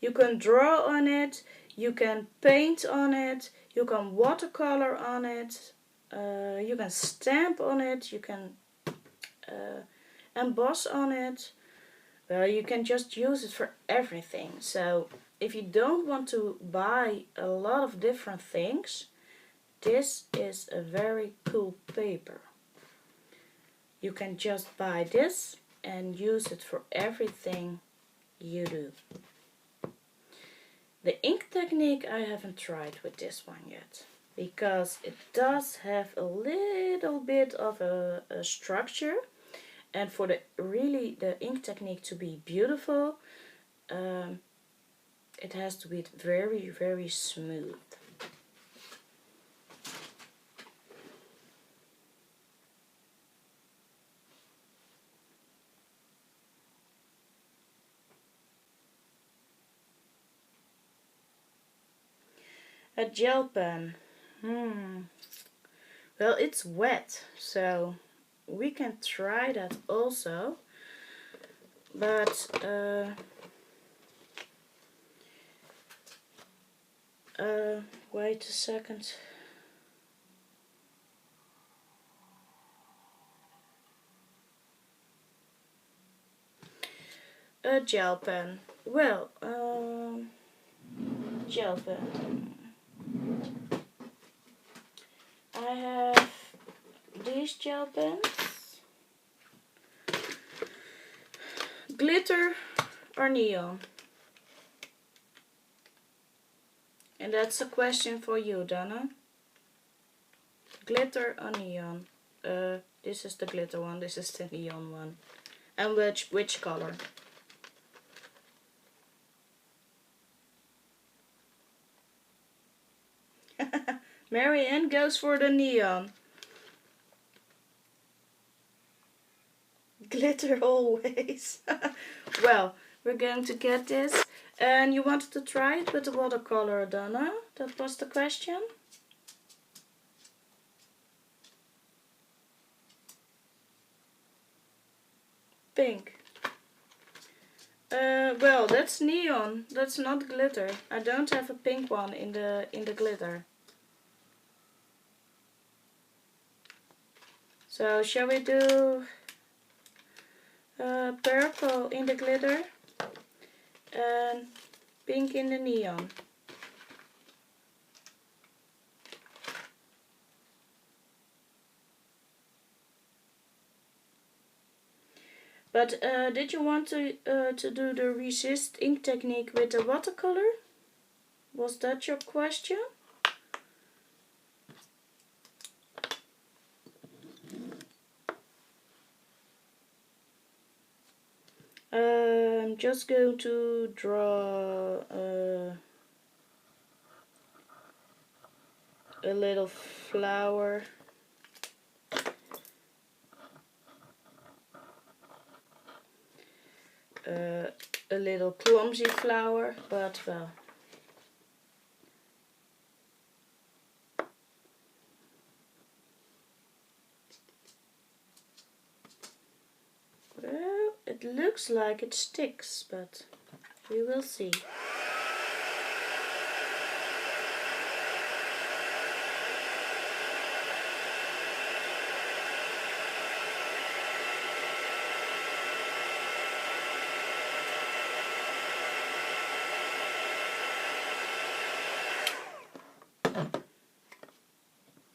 you can draw on it, you can paint on it, you can watercolor on it. you can stamp on it, you can emboss on it. Well, you can just use it for everything. So if you don't want to buy a lot of different things, this is a very cool paper. You can just buy this and use it for everything you do. The ink technique I haven't tried with this one yet, because it does have a little bit of a structure, and for the ink technique to be beautiful, it has to be very, very smooth. A gel pen. Well, it's wet, so we can try that also. But wait a second. A gel pen. Well, gel pen. I have these gel pens. Glitter or neon? And that's a question for you, Donna. Glitter or neon? This is the glitter one, this is the neon one. And which color? Marianne goes for the neon. Glitter always. Well, we're going to get this. And you wanted to try it with the watercolor, Donna? That was the question? Pink. Well, that's neon. That's not glitter. I don't have a pink one in the glitter. So shall we do purple in the glitter and pink in the neon? But did you want to do the resist ink technique with the watercolor? Was that your question? I'm just going to draw a little flower. A little clumsy flower, but well. Well, it looks like it sticks, but we will see.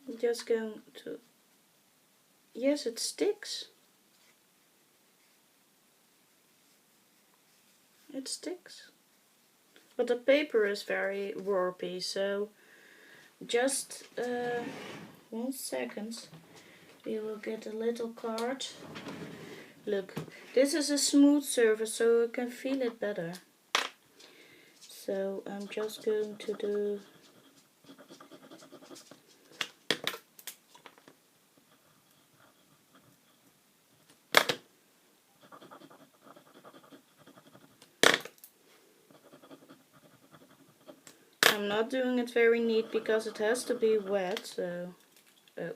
I'm just going to... Yes, it sticks. It sticks. But the paper is very warpy, so just 1 second. We will get a little card. Look, this is a smooth surface, so you can feel it better. So I'm just going to do... I'm not doing it very neat because it has to be wet, so... Oh.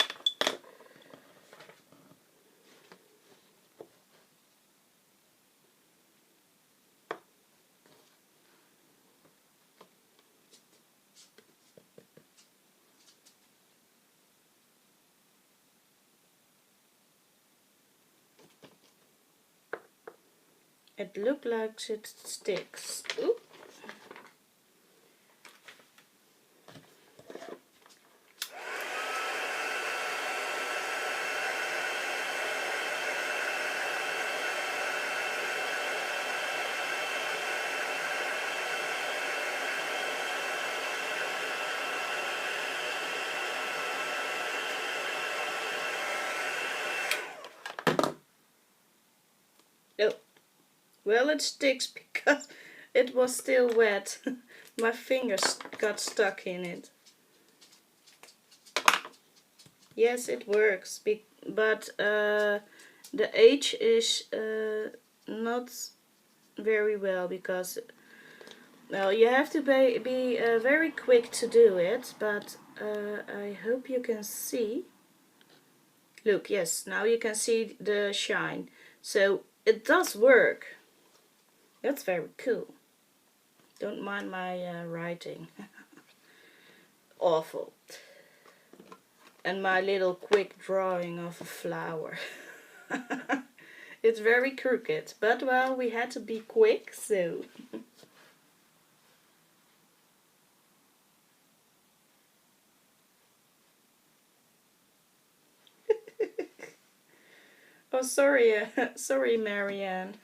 It looks like it sticks. Ooh. Oh, well, it sticks because it was still wet. My fingers got stuck in it. Yes, it works, but the H is not very well because, well, you have to be very quick to do it, but I hope you can see. Look, yes, now you can see the shine. So it does work. That's very cool. Don't mind my writing. Awful. And my little quick drawing of a flower. It's very crooked, but well, we had to be quick, so. Oh, sorry, sorry, Marianne.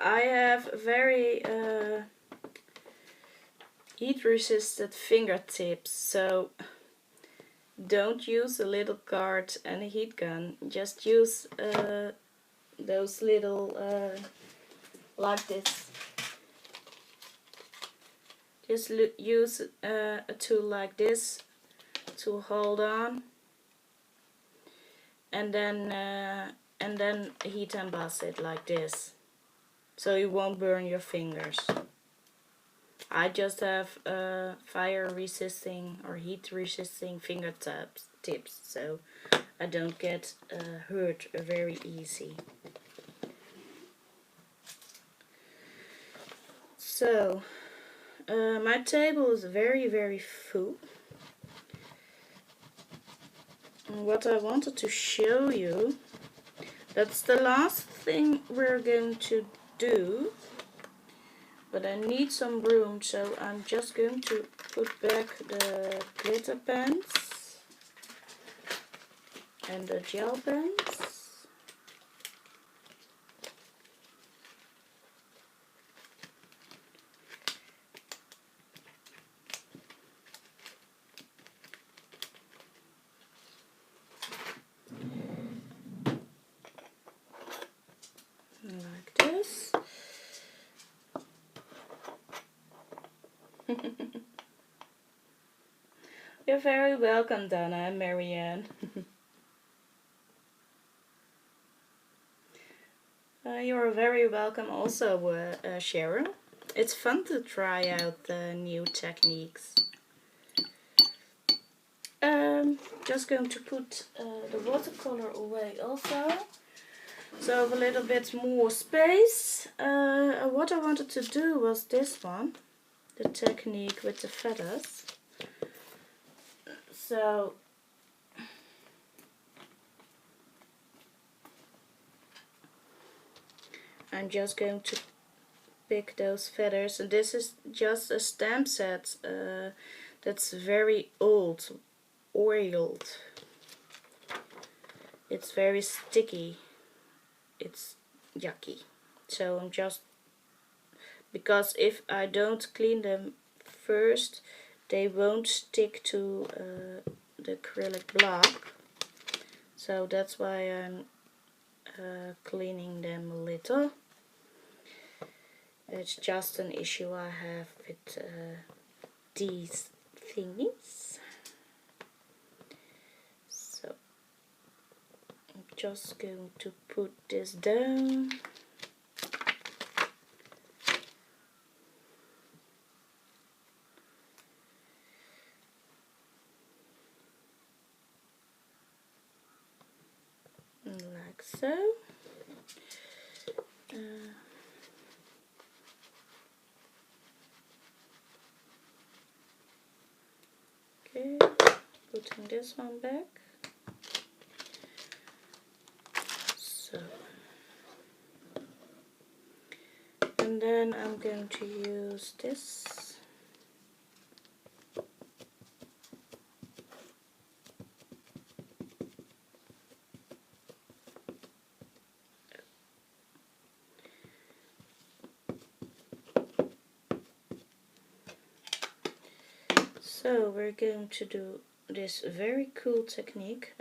I have very heat-resistant fingertips, so don't use a little card and a heat gun. Just use those little like this. Just use a tool like this to hold on, and then heat emboss it like this, so you won't burn your fingers. I just have fire resisting or heat resisting fingertips, so I don't get hurt very easy. So my table is very full. And what I wanted to show you, that's the last thing we're going to do. But I need some room, so I'm just going to put back the glitter pens and the gel pens. Like this. You're very welcome, Donna and Marianne. You're very welcome also, Cheryl. It's fun to try out the new techniques. Just going to put the watercolor away also. So I have a little bit more space. What I wanted to do was this one. The technique with the feathers. So I'm just going to pick those feathers, and this is just a stamp set that's very old, oiled. It's very sticky. It's yucky. So I'm just, because if I don't clean them first, they won't stick to the acrylic block. So that's why I'm cleaning them a little. It's just an issue I have with these thingies. So I'm just going to put this down. Like so. Okay, putting this one back. So, and then I'm going to use this. So we're going to do this very cool technique.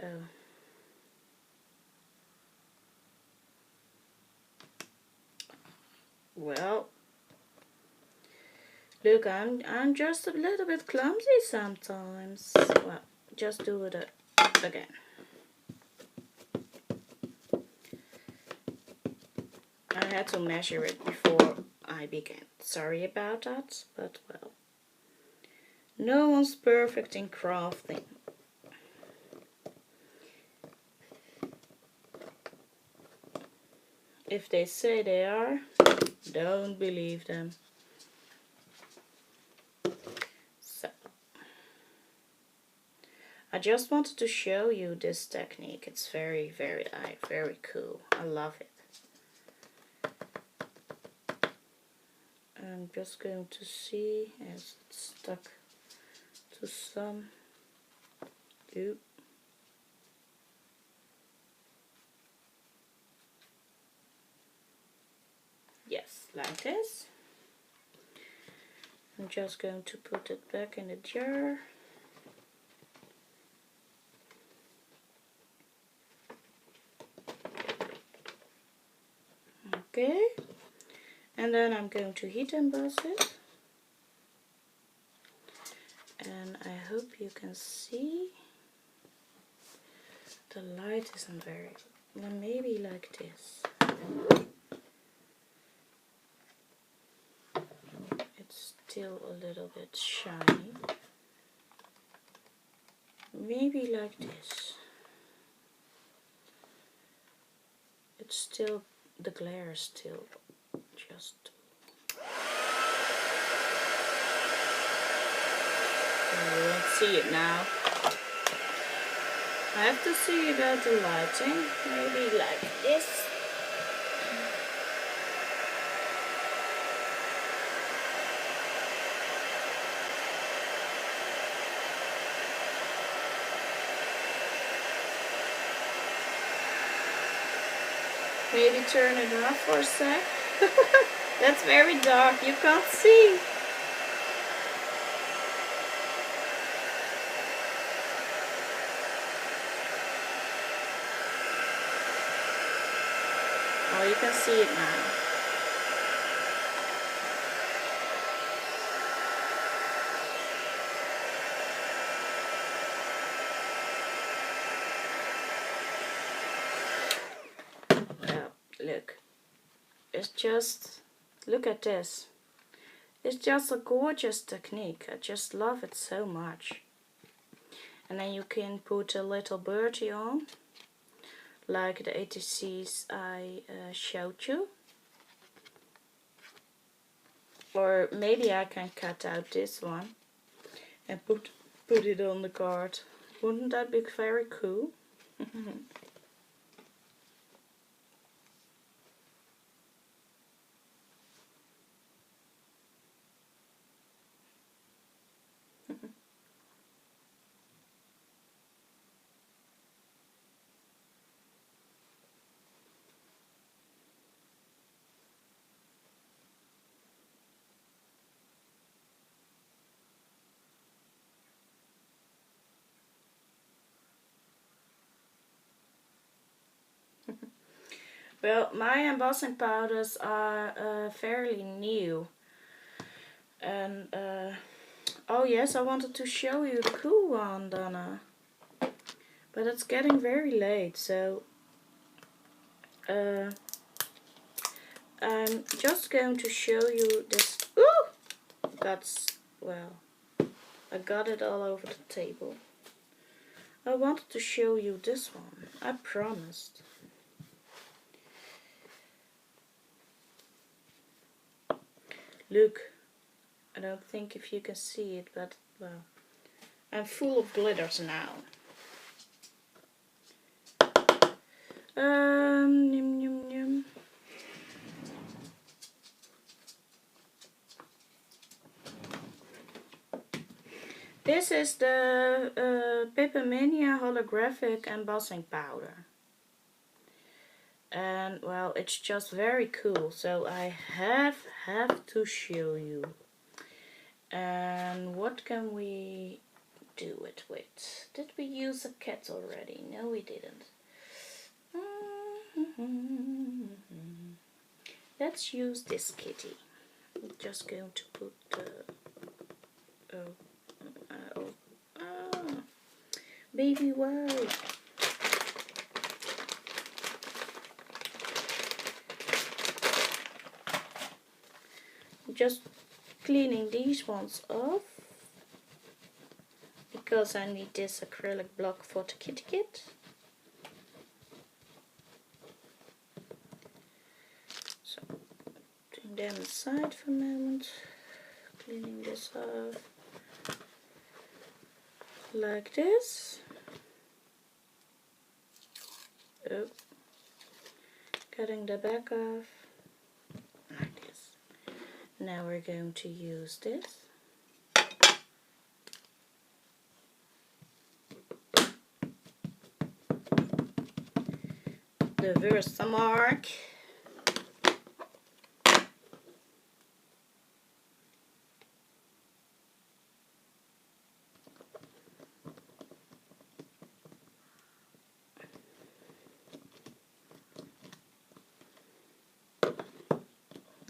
Well, look, I'm just a little bit clumsy sometimes. Well, just do it again. I had to measure it before I began. Sorry about that, but well, no one's perfect in crafting. If they say they are, don't believe them. So, I just wanted to show you this technique. It's very cool. I love it. I'm just going to see as it's stuck to some. Oop. Yes, like this. I'm just going to put it back in the jar. Okay, and then I'm going to heat emboss it. And I hope you can see. The light isn't very, well, maybe like this. It's still a little bit shiny. Maybe like this. It's still, the glare is still just. You won't see it now. I have to see about the lighting. Maybe like this. Maybe turn it off for a sec. That's very dark, you can't see. Oh, you can see it now. Well, look. It's just, look at this. It's just a gorgeous technique. I just love it so much. And then you can put a little birdie on, like the ATCs I showed you. Or maybe I can cut out this one and put it on the card. Wouldn't that be very cool? Well, my embossing powders are fairly new. And, oh yes, I wanted to show you the cool one, Donna. But it's getting very late, so I'm just going to show you this. Ooh! That's, well, I got it all over the table. I wanted to show you this one, I promised. Look, I don't think if you can see it, but well, I'm full of glitters now. Yum, yum, yum. This is the Papermania Holographic Embossing Powder. And well, it's just very cool, so I have to show you. And what can we do it with? Did we use a cat already? No, we didn't. Let's use this kitty. I'm just going to put the baby wipe. Just cleaning these ones off because I need this acrylic block for the kitty kit. So putting them aside for a moment, cleaning this off like this. Oh, cutting the back off like this. Now we're going to use this. The VersaMark.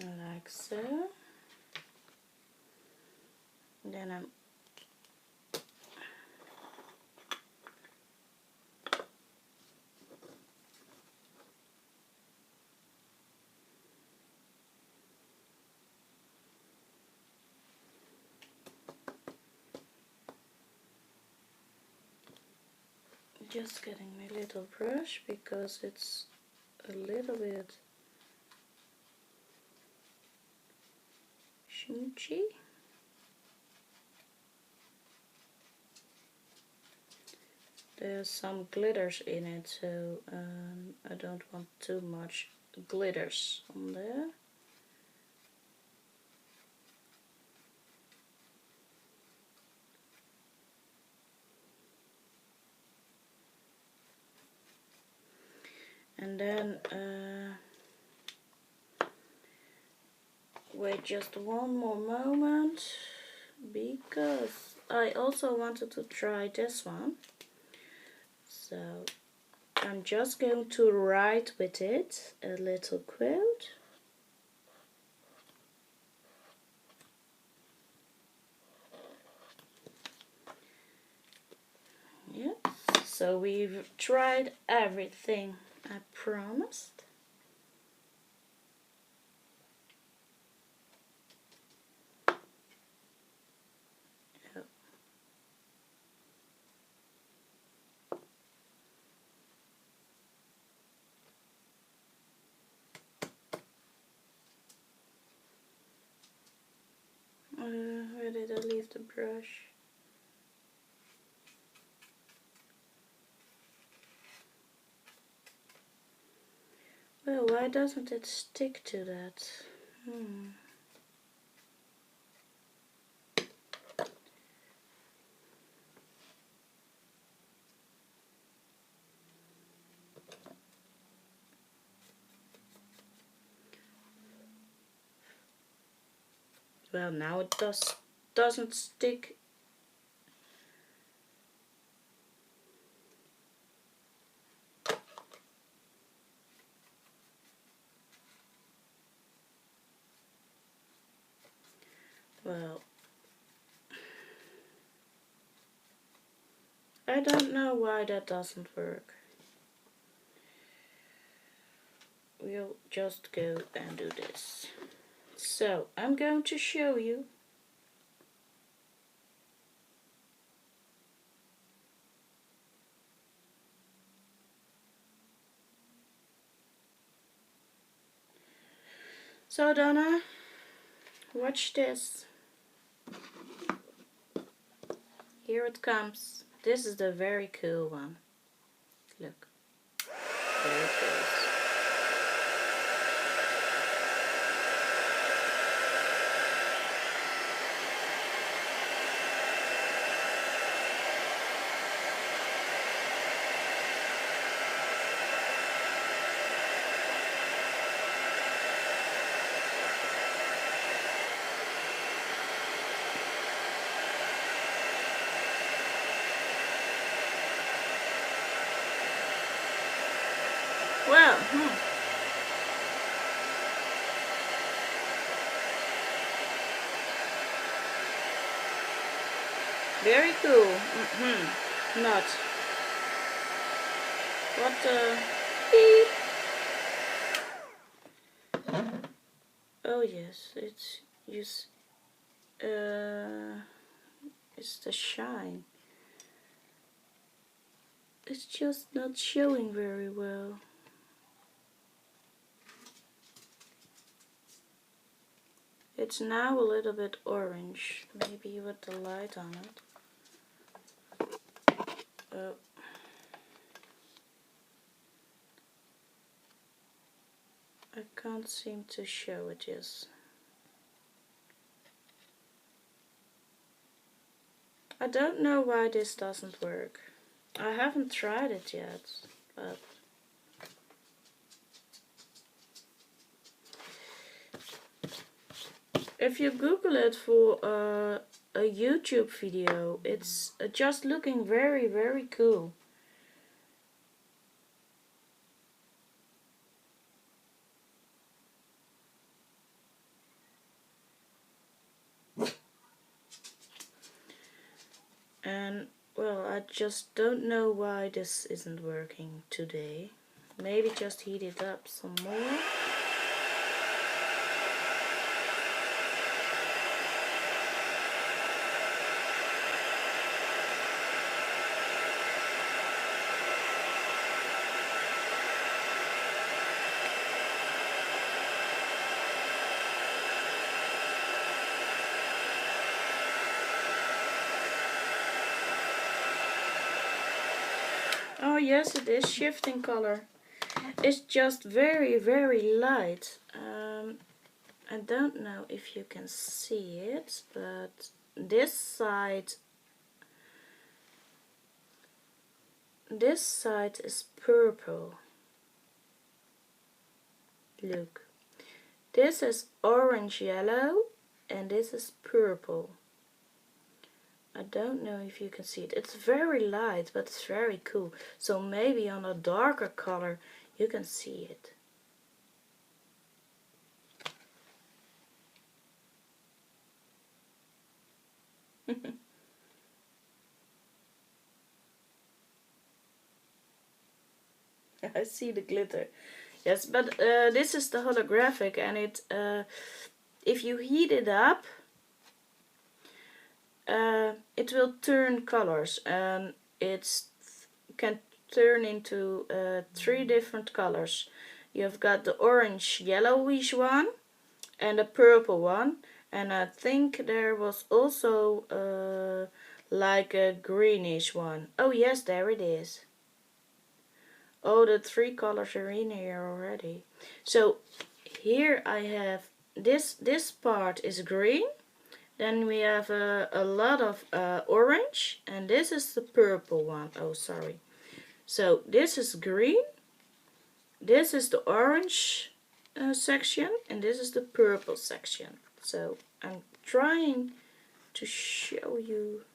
Like so. And then I'm just getting my little brush because it's a little bit smoochy. There's some glitters in it, so I don't want too much glitters on there. And then wait just one more moment because I also wanted to try this one. So I'm just going to write with it a little quote. Yeah, so we've tried everything I promised. Oh. Where did I leave the brush? Well, why doesn't it stick to that? Well, now it doesn't stick. Well, I don't know why that doesn't work. We'll just go and do this. So, I'm going to show you. So Donna, watch this. Here it comes. This is the very cool one. Look. There it goes. Well, very cool. Not. What beep. Oh yes, it's just it's the shine. It's just not showing very well. It's now a little bit orange, maybe with the light on it. Oh. I can't seem to show it yet. I don't know why this doesn't work. I haven't tried it yet, but if you Google it for a YouTube video, it's just looking very, very cool. And well, I just don't know why this isn't working today. Maybe just heat it up some more. Oh yes, it is shifting color. It's just very, very light. I don't know if you can see it, but this side is purple. Look. This is orange yellow and this is purple. I don't know if you can see it. It's very light, but it's very cool. So maybe on a darker color you can see it. I see the glitter. Yes, but this is the holographic, and it if you heat it up, it will turn colors, and it can turn into 3 different colors. You've got the orange yellowish one and a purple one, and I think there was also like a greenish one. Oh yes, there it is. Oh, the 3 colors are in here already. So here I have this part is green. Then we have a lot of orange, and this is the purple one. Oh, sorry. So this is green, this is the orange section, and this is the purple section. So I'm trying to show you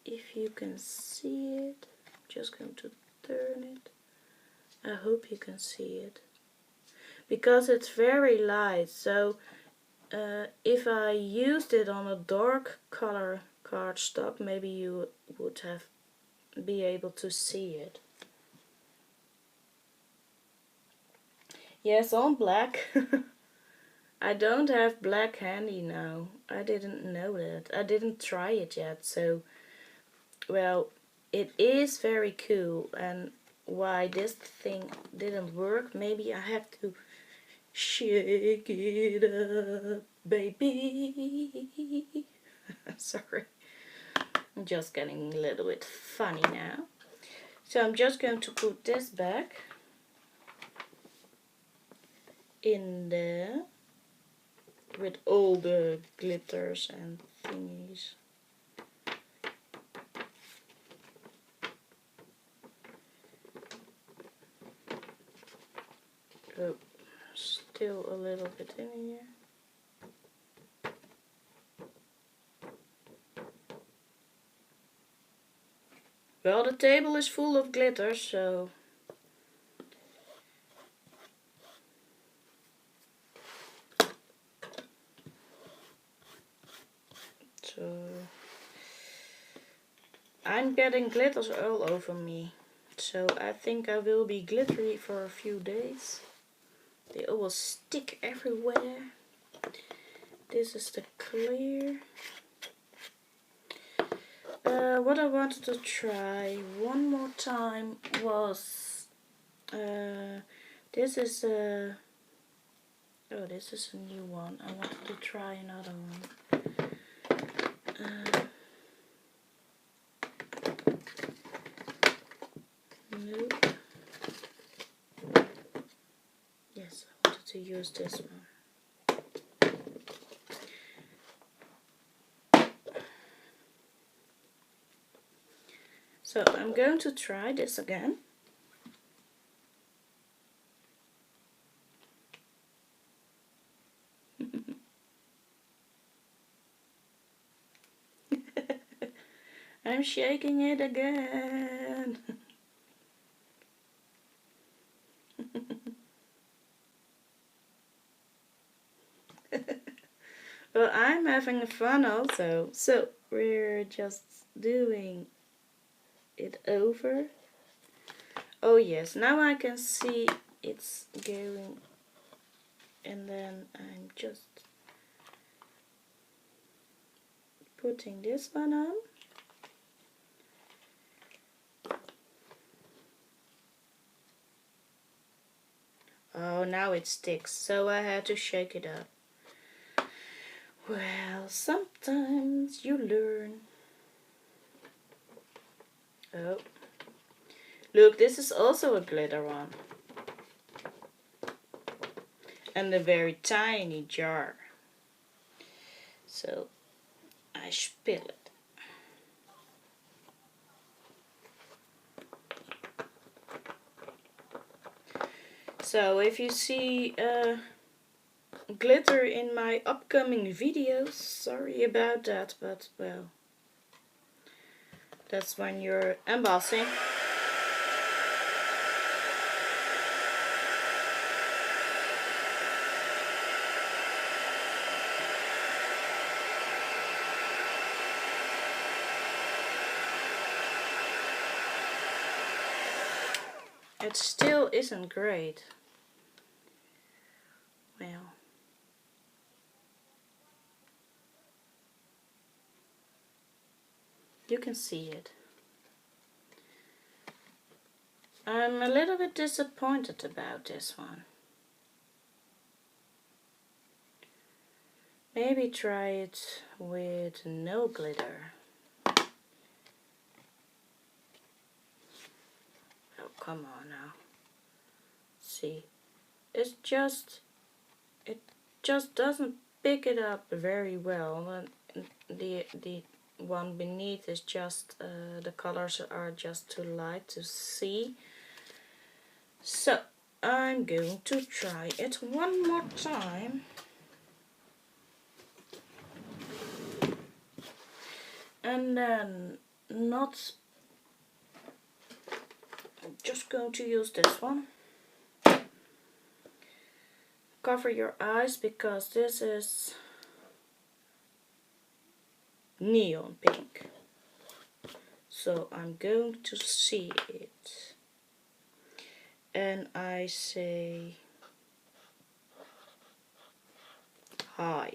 if you can see it. I'm just going to turn it. I hope you can see it, because it's very light. So if I used it on a dark color cardstock, maybe you would be able to see it. Yes, on black. I don't have black handy now. I didn't know that. I didn't try it yet. So, well, it is very cool. And why this thing didn't work, maybe I have to shake it up, baby. Sorry, I'm just getting a little bit funny now. So I'm just going to put this back. in there with all the glitters and thingies. Oh, still a little bit in here. Well, the table is full of glitter, so I'm getting glitters all over me. So I think I will be glittery for a few days. They all stick everywhere. This is the clear. What I wanted to try one more time was this is a this is a new one. I wanted to try another one. Nope. Yes, I wanted to use this one. So I'm going to try this again. I'm shaking it again. Well, I'm having fun also. So we're just doing it over. Oh yes, now I can see it's going, and then I'm just putting this one on. Oh, now it sticks, so I had to shake it up. Well, sometimes you learn. Oh, look, this is also a glitter one. And a very tiny jar. So I spill it. So if you see glitter in my upcoming videos, sorry about that, but well, that's when you're embossing. It still isn't great. Well, you can see it. I'm a little bit disappointed about this one. Maybe try it with no glitter. Oh, come on now. See, it just doesn't pick it up very well. The one beneath is just the colors are just too light to see. So I'm going to try it one more time. And then I'm just going to use this one. Cover your eyes because this is neon pink. So I'm going to see it. And I say hi.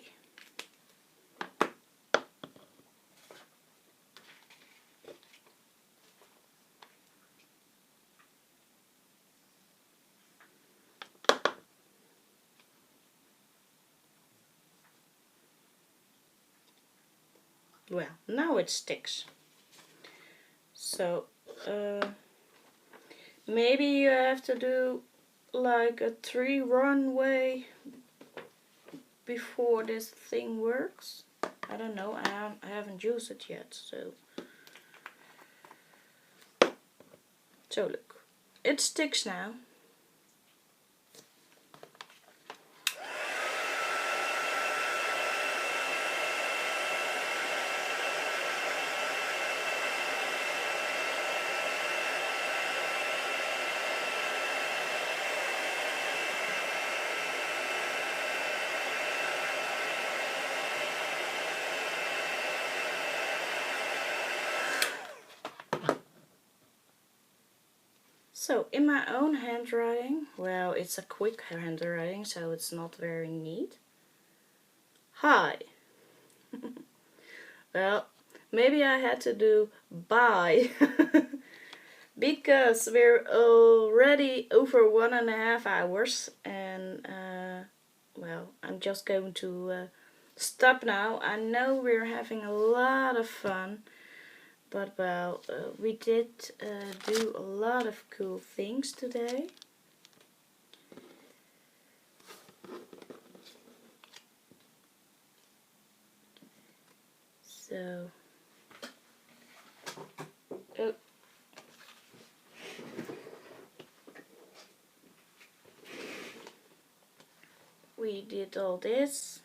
Well, now it sticks. So maybe you have to do like a 3-run way before this thing works. I don't know, I haven't used it yet, so look, it sticks now. So in my own handwriting, well, it's a quick handwriting, so it's not very neat. Hi. Well, maybe I had to do bye. Because we're already over 1.5 hours, and well, I'm just going to stop now. I know we're having a lot of fun, but well, we did do a lot of cool things today. So, oh. We did all this.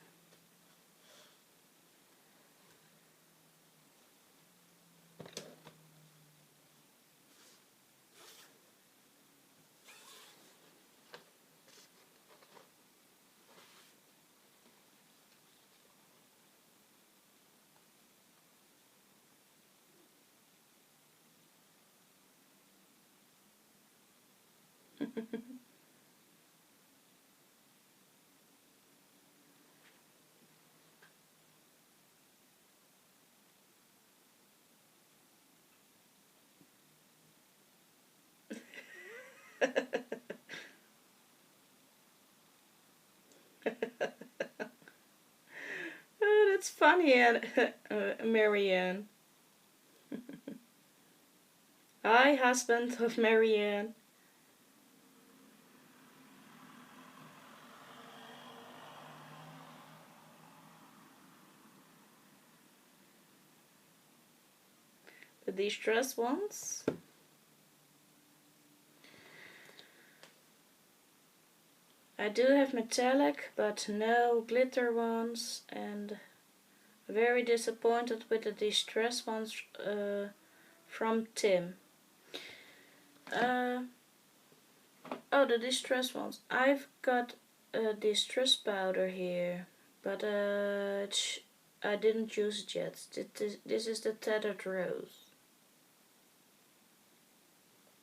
Oh, that's funny, Marianne. Hi, husband of Marianne. The distress ones. I do have metallic, but no glitter ones, and very disappointed with the distress ones from Tim. Oh, the distress ones. I've got a distress powder here, but I didn't use it yet. This is the tethered rose,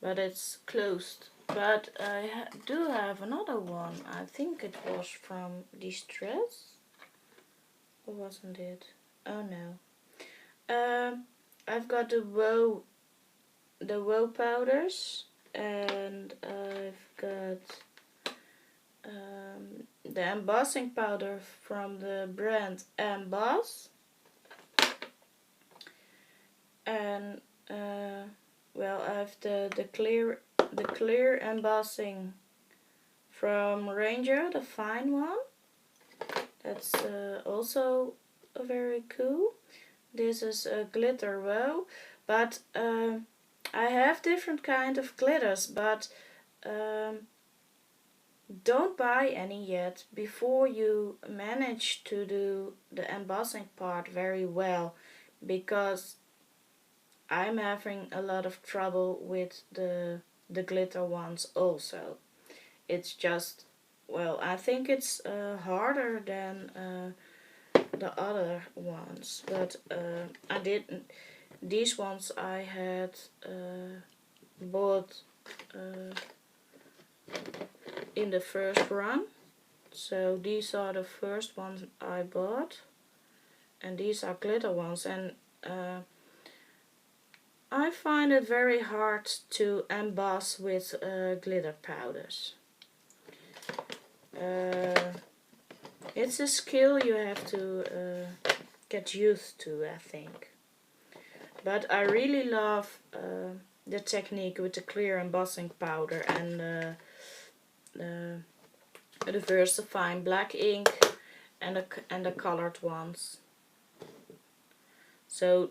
but it's closed. But I do have another one. I think it was from Distress. Or wasn't it? Oh no. I've got the woe powders, and I've got the embossing powder from the brand Emboss. And well, I have the clear embossing from Ranger, the fine one. That's also very cool. This is a glitter woe, but I have different kind of glitters, but don't buy any yet before you manage to do the embossing part very well, because I'm having a lot of trouble with the glitter ones also. It's just, well, I think it's harder than the other ones, but I didn't. These ones I had bought in the first run, so these are the first ones I bought, and these are glitter ones, and I find it very hard to emboss with glitter powders. It's a skill you have to get used to, I think. But I really love the technique with the clear embossing powder and the Versafine black ink and the colored ones. So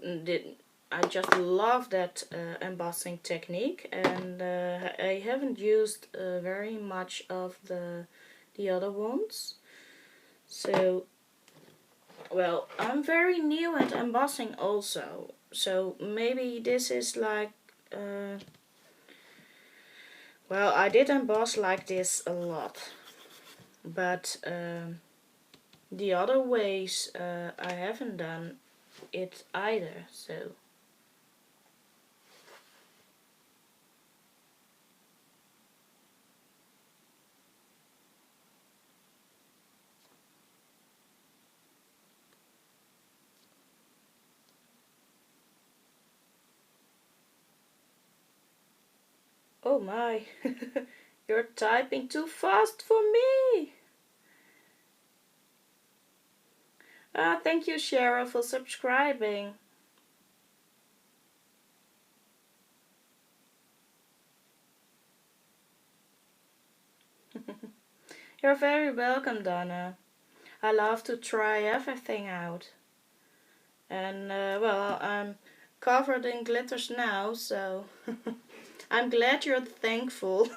I just love that embossing technique, and I haven't used very much of the other ones. So, well, I'm very new at embossing also, so maybe this is like, well, I did emboss like this a lot, but the other ways I haven't done it either, so. Oh my, you're typing too fast for me. Thank you, Cheryl, for subscribing. You're very welcome, Donna. I love to try everything out. And, well, I'm covered in glitters now, so I'm glad you're thankful.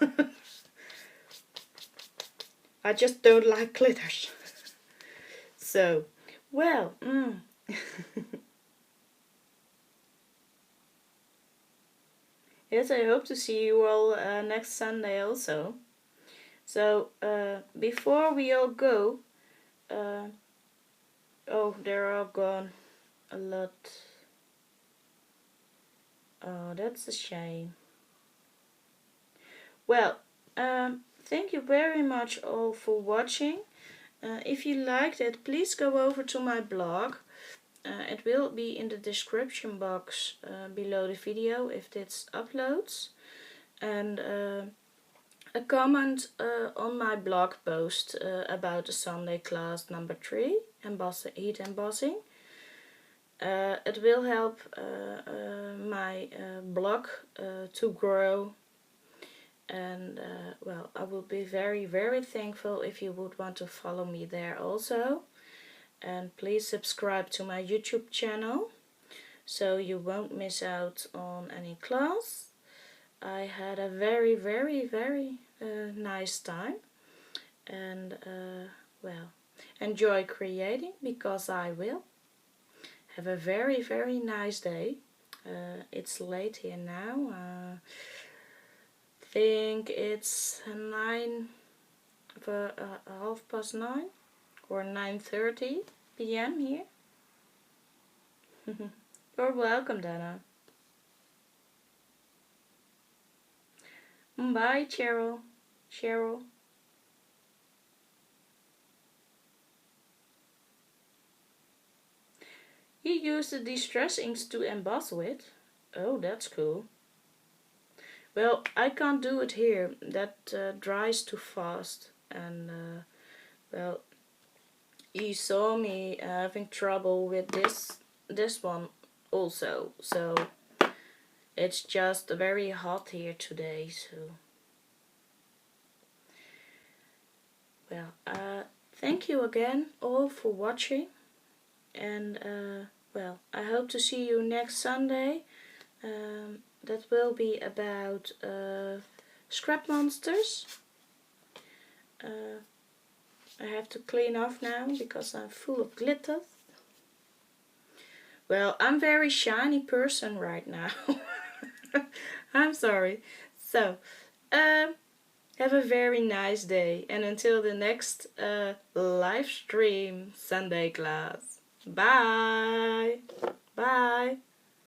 I just don't like glitters. So, well, yes, I hope to see you all next Sunday also. So, before we all go, oh, they're all gone. A lot. Oh, that's a shame. Well, thank you very much all for watching. If you liked it, please go over to my blog. It will be in the description box below the video if this uploads. And a comment on my blog post about the Sunday class number 3, heat embossing. It will help my blog to grow, and well, I will be very, very thankful if you would want to follow me there also. And please subscribe to my YouTube channel so you won't miss out on any class. I had a very, very, very nice time, and well, enjoy creating, because I will. Have a very, very nice day. It's late here now. Think it's 9:30 or 9:30 p.m. here. You're welcome, Dana. Bye, Cheryl. Cheryl. You use the distress inks to emboss with? Oh, that's cool. Well, I can't do it here. That dries too fast. And, well, you saw me having trouble with this one also. So, it's just very hot here today. So, well, thank you again all for watching. And, well, I hope to see you next Sunday. That will be about scrap monsters. I have to clean off now because I'm full of glitter. Well, I'm a very shiny person right now. I'm sorry. So, have a very nice day, and until the next live stream Sunday class. Bye. Bye.